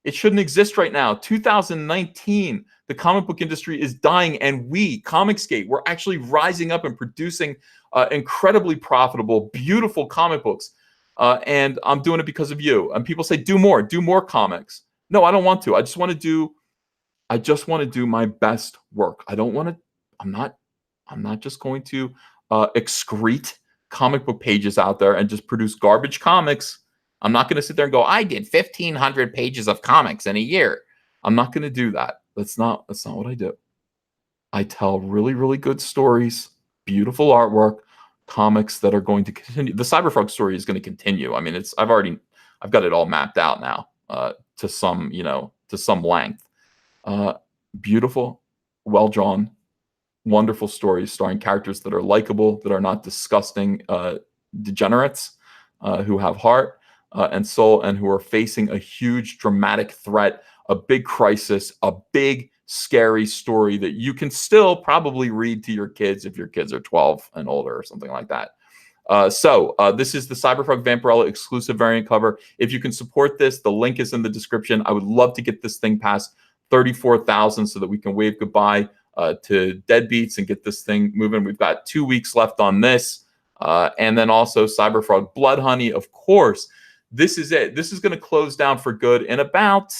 It shouldn't exist right now. 2019, the comic book industry is dying, and we, Comicsgate, we're actually rising up and producing incredibly profitable, beautiful comic books. And I'm doing it because of you. And people say, do more comics. No, I don't want to. I just want to do my best work. I'm not just going to excrete comic book pages out there and just produce garbage comics. I'm not going to sit there and go, I did 1,500 pages of comics in a year. I'm not going to do that. That's not what I do. I tell really, really good stories, beautiful artwork, comics that are going to continue. The Cyberfrog story is going to continue. I mean, I've got it all mapped out now to some length. Beautiful, well drawn, wonderful stories starring characters that are likable, that are not disgusting degenerates, who have heart and soul, and who are facing a huge dramatic threat, a big crisis, a big scary story that you can still probably read to your kids if your kids are 12 and older or something like that. So this is the Cyberpunk Vampirella exclusive variant cover. If you can support this, the link is in the description. I would love to get this thing past 34,000 so that we can wave goodbye to Deadbeats and get this thing moving. We've got 2 weeks left on this. And then also Cyberfrog Blood Honey, of course. This is it. This is going to close down for good in about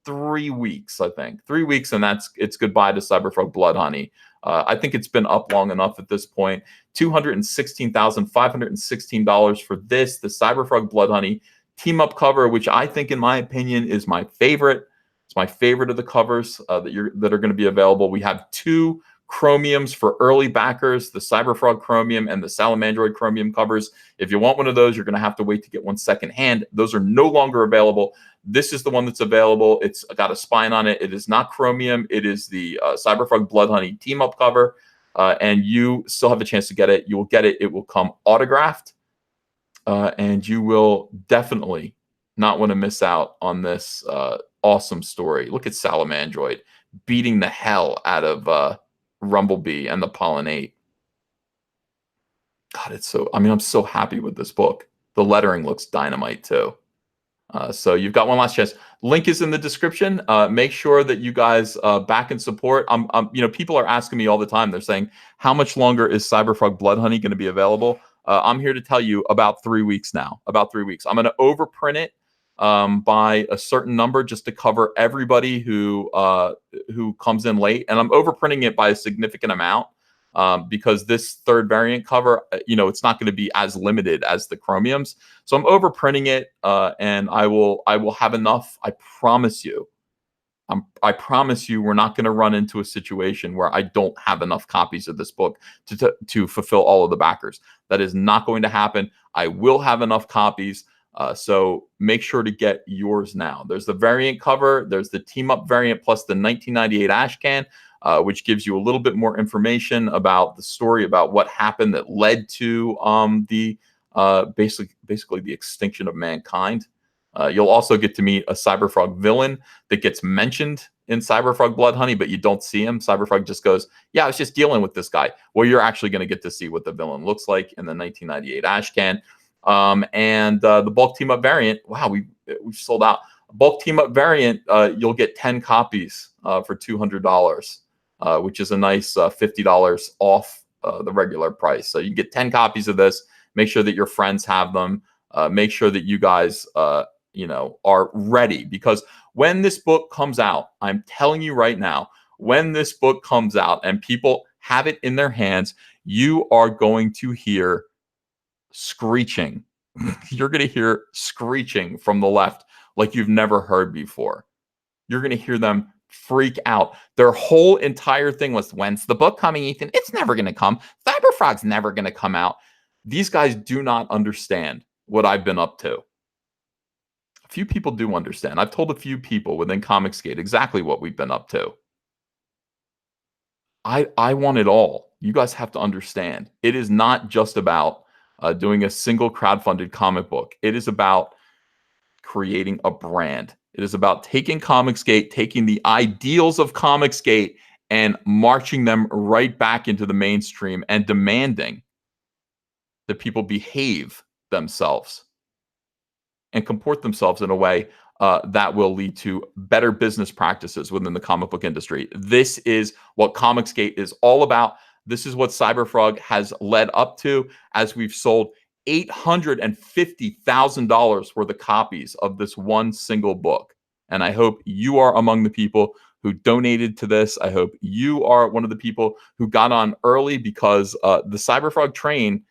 3 weeks, I think. 3 weeks, and it's goodbye to Cyberfrog Blood Honey. I think it's been up long enough at this point. $216,516 for this, the Cyberfrog Blood Honey team-up cover, which I think, in my opinion, is my favorite. It's my favorite of the covers that are going to be available. We have 2 chromiums for early backers, the Cyberfrog chromium and the Salamandroid chromium covers. If you want one of those, you're going to have to wait to get one secondhand. Those are no longer available. This is the one that's available. It's got a spine on it. It is not chromium. It is the Cyberfrog Blood Honey team-up cover, and you still have a chance to get it. You will get it. It will come autographed, and you will definitely not want to miss out on this awesome story. Look at Salamandroid beating the hell out of Rumblebee and the Pollinate. God, I'm so happy with this book. The lettering looks dynamite too. So you've got one last chance. Link is in the description. Make sure that you guys back and support. People are asking me all the time. They're saying, how much longer is Cyberfrog Blood Honey going to be available? I'm here to tell you about 3 weeks now. About 3 weeks. I'm going to overprint it by a certain number just to cover everybody who comes in late, and I'm overprinting it by a significant amount because this third variant cover, it's not going to be as limited as the chromiums. So I'm overprinting it, and I will have enough. I promise you. I promise you, we're not going to run into a situation where I don't have enough copies of this book to fulfill all of the backers. That is not going to happen. I will have enough copies. So make sure to get yours now. There's the variant cover. There's the team up variant plus the 1998 ash can, which gives you a little bit more information about the story, about what happened that led to basically the extinction of mankind. You'll also get to meet a Cyberfrog villain that gets mentioned in Cyberfrog Blood Honey, but you don't see him. Cyberfrog just goes, yeah, I was just dealing with this guy. Well, you're actually going to get to see what the villain looks like in the 1998 ash can. And the bulk team up variant, wow, we've sold out. Bulk team up variant, you'll get 10 copies for $200, which is a nice $50 off the regular price. So you can get 10 copies of this. Make sure that your friends have them. Make sure that you guys, are ready, because when this book comes out, I'm telling you right now, when this book comes out and people have it in their hands, you are going to hear screeching. You're going to hear screeching from the left like you've never heard before. You're going to hear them freak out. Their whole entire thing was, when's the book coming, Ethan? It's never going to come. Cyberfrog's never going to come out. These guys do not understand what I've been up to. A few people do understand. I've told a few people within Comicsgate exactly what we've been up to. I want it all. You guys have to understand. It is not just about doing a single crowdfunded comic book. It is about creating a brand. It is about taking Comicsgate, taking the ideals of Comicsgate and marching them right back into the mainstream and demanding that people behave themselves and comport themselves in a way that will lead to better business practices within the comic book industry. This is what Comicsgate is all about. This is what Cyberfrog has led up to, as we've sold $850,000 worth of copies of this one single book. And I hope you are among the people who donated to this. I hope you are one of the people who got on early, because the Cyberfrog train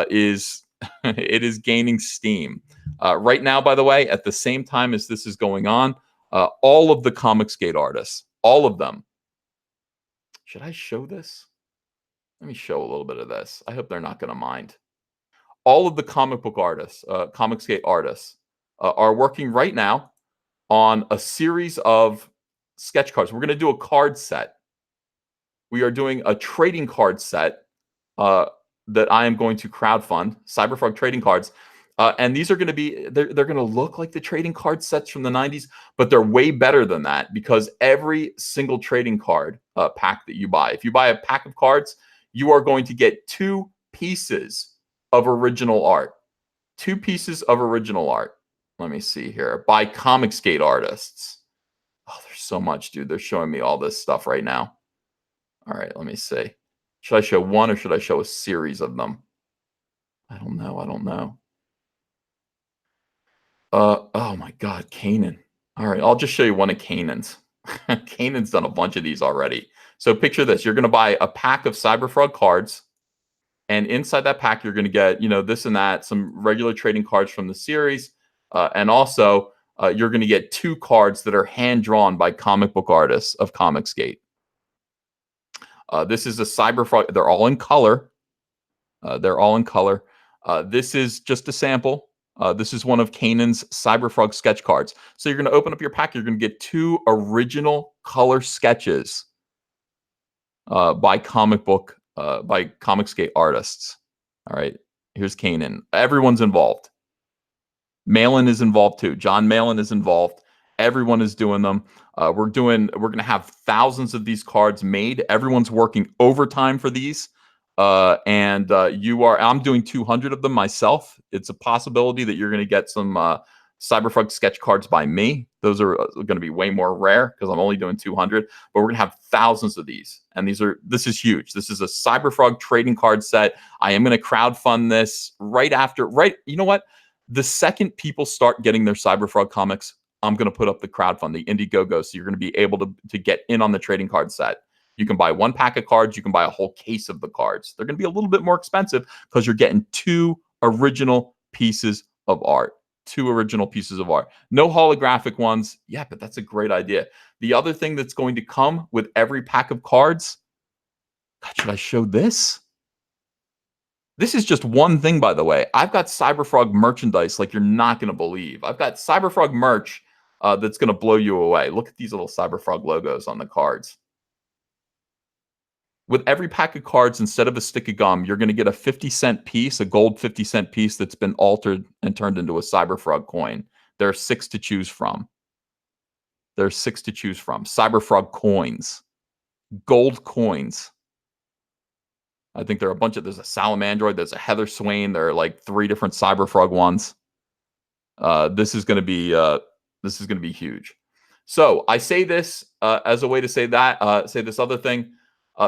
is it is gaining steam. Right now, by the way, at the same time as this is going on, all of the Comicsgate artists, all of them. Should I show this? Let me show a little bit of this. I hope they're not going to mind. All of the comic book artists, Comicsgate artists, are working right now on a series of sketch cards. We're going to do a card set. We are doing a trading card set that I am going to crowdfund, Cyberfrog trading cards. And these are going to be, they're going to look like the trading card sets from the 90s, but they're way better than that, because every single trading card pack that you buy, if you buy a pack of cards, you are going to get 2 pieces of original art. 2 pieces of original art. Let me see here. By Comicsgate artists. Oh, there's so much, dude. They're showing me all this stuff right now. All right, let me see. Should I show one or should I show a series of them? I don't know. Oh my God, Kanan. All right, I'll just show you one of Kanan's. Kanan's done a bunch of these already. So picture this. You're going to buy a pack of Cyberfrog cards. And inside that pack, you're going to get, this and that, some regular trading cards from the series. And also, you're going to get 2 cards that are hand-drawn by comic book artists of Comicsgate. This is a Cyberfrog. They're all in color. This is just a sample. This is one of Kanan's Cyberfrog sketch cards. So you're going to open up your pack. You're going to get 2 original color sketches by Comicsgate artists. All right, here's Kanan. Everyone's involved. Malin is involved too. John Malin is involved. Everyone is doing them. We're going to have thousands of these cards made. Everyone's working overtime for these. I'm doing 200 of them myself. It's a possibility that you're going to get some Cyberfrog sketch cards by me. Those are going to be way more rare because I'm only doing 200, but we're going to have thousands of these. And this is huge. This is a Cyberfrog trading card set. I am going to crowdfund this you know what? The second people start getting their Cyberfrog comics, I'm going to put up the crowdfund, the Indiegogo. So you're going to be able to get in on the trading card set. You can buy 1 pack of cards. You can buy a whole case of the cards. They're going to be a little bit more expensive because you're getting 2 original pieces of art. 2 original pieces of art. No holographic ones. Yeah, but that's a great idea. The other thing that's going to come with every pack of cards. God, should I show this? This is just one thing, by the way. I've got Cyberfrog merchandise like you're not going to believe. I've got Cyberfrog merch that's going to blow you away. Look at these little Cyberfrog logos on the cards. With every pack of cards, instead of a stick of gum, you're going to get a 50-cent piece, a gold 50-cent piece that's been altered and turned into a Cyberfrog coin. There are 6 to choose from. There's 6 to choose from. Cyberfrog coins. Gold coins. I think there are a bunch of, there's a Salamandroid, there's a Heather Swain, there are like 3 different Cyberfrog ones. This is going to be huge. So I say this as a way to say that, say this other thing.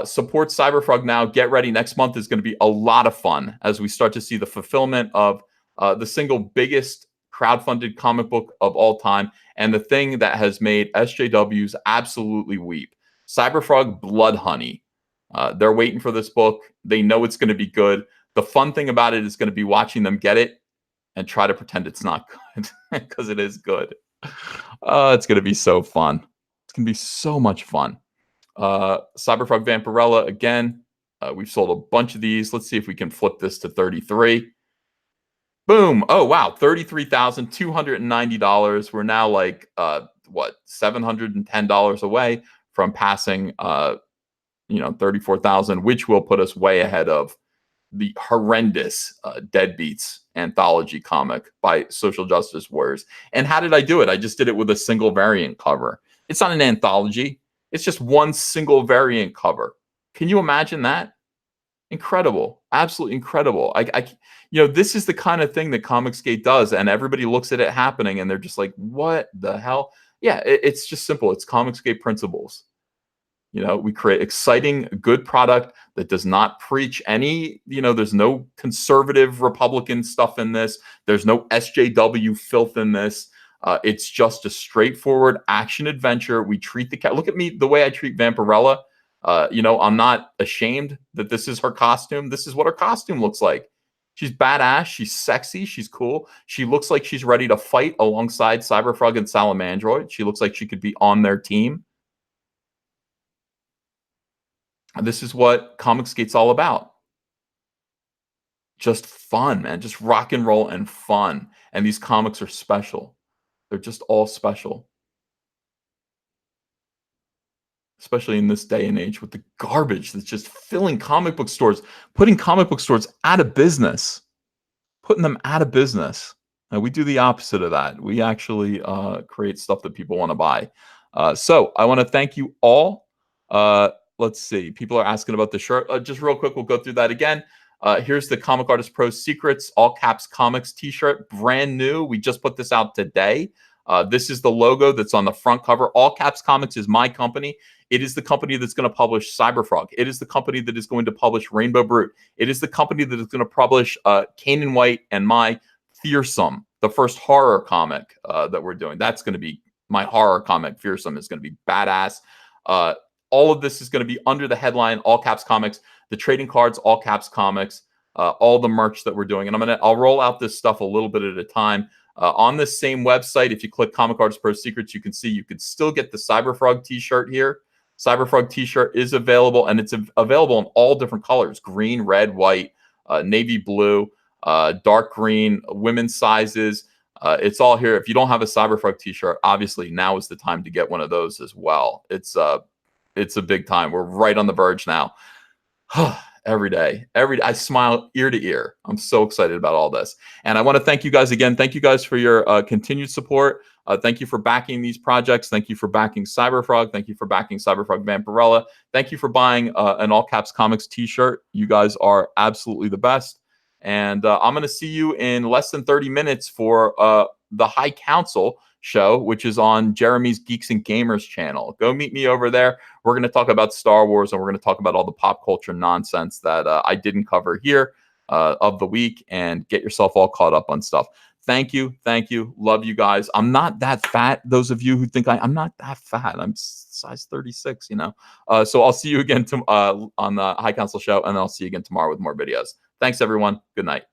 Support Cyberfrog now. Get ready. Next month is going to be a lot of fun as we start to see the fulfillment of the single biggest crowdfunded comic book of all time, and the thing that has made SJWs absolutely weep. Cyberfrog Blood Honey. They're waiting for this book. They know it's going to be good. The fun thing about it is going to be watching them get it and try to pretend it's not good because it is good. It's going to be so fun. It's going to be so much fun. Cyberfrog Vampirella, again, we've sold a bunch of these. Let's see if we can flip this to 33. Boom. Oh, wow. $33,290. We're now like, $710 away from passing, 34,000, which will put us way ahead of the horrendous Deadbeats anthology comic by Social Justice Warriors. And how did I do it? I just did it with a single variant cover. It's not an anthology. It's just one single variant cover. Can you imagine that? Incredible. Absolutely incredible. This is the kind of thing that Comicsgate does, and everybody looks at it happening and they're just like, what the hell? Yeah, it's just simple. It's Comicsgate principles. We create exciting, good product that does not preach any, there's no conservative Republican stuff in this. There's no SJW filth in this. It's just a straightforward action adventure. We treat the cat. Look at me, the way I treat Vampirella. I'm not ashamed that this is her costume. This is what her costume looks like. She's badass. She's sexy. She's cool. She looks like she's ready to fight alongside Cyberfrog and Salamandroid. She looks like she could be on their team. This is what Comicsgate's all about. Just fun, man. Just rock and roll and fun. And these comics are special. They're just all special. Especially in this day and age with the garbage that's just filling comic book stores, putting comic book stores out of business. Putting them out of business. And we do the opposite of that. We actually create stuff that people want to buy. So I want to thank you all. Let's see. People are asking about the shirt. Just real quick, we'll go through that again. Here's the Comic Artist Pro Secrets All Caps Comics t-shirt. Brand new. We just put this out today. This is the logo that's on the front cover. All Caps Comics is my company. It is the company that's going to publish Cyberfrog. It is the company that is going to publish Rainbow Brute. It is the company that is going to publish Kanan White and my Fearsome, the first horror comic that we're doing. That's going to be my horror comic. Fearsome is going to be badass. All of this is going to be under the headline All Caps Comics, the trading cards, All Caps Comics, all the merch that we're doing. And I'll roll out this stuff a little bit at a time. On this same website, if you click Comic Artist Pro Secrets, you can see you could still get the Cyberfrog t-shirt here. Cyberfrog t-shirt is available, and it's available in all different colors: green, red, white, navy blue, dark green, women's sizes. It's all here. If you don't have a Cyberfrog t-shirt, obviously now is the time to get one of those as well. It's a big time. We're right on the verge now. Every day, I smile ear to ear. I'm so excited about all this. And I want to thank you guys again. Thank you guys for your continued support. Thank you for backing these projects. Thank you for backing Cyberfrog. Thank you for backing Cyberfrog Vampirella. Thank you for buying an All Caps Comics t-shirt. You guys are absolutely the best. And I'm going to see you in less than 30 minutes for the High Council show, which is on Jeremy's Geeks and Gamers channel. Go meet me over there. We're going to talk about Star Wars, and we're going to talk about all the pop culture nonsense that I didn't cover here of the week, and get yourself all caught up on stuff. Thank you. Thank you. Love you guys. I'm not that fat. Those of you who think I'm not that fat. I'm size 36, So I'll see you again on the High Council show, and I'll see you again tomorrow with more videos. Thanks, everyone. Good night.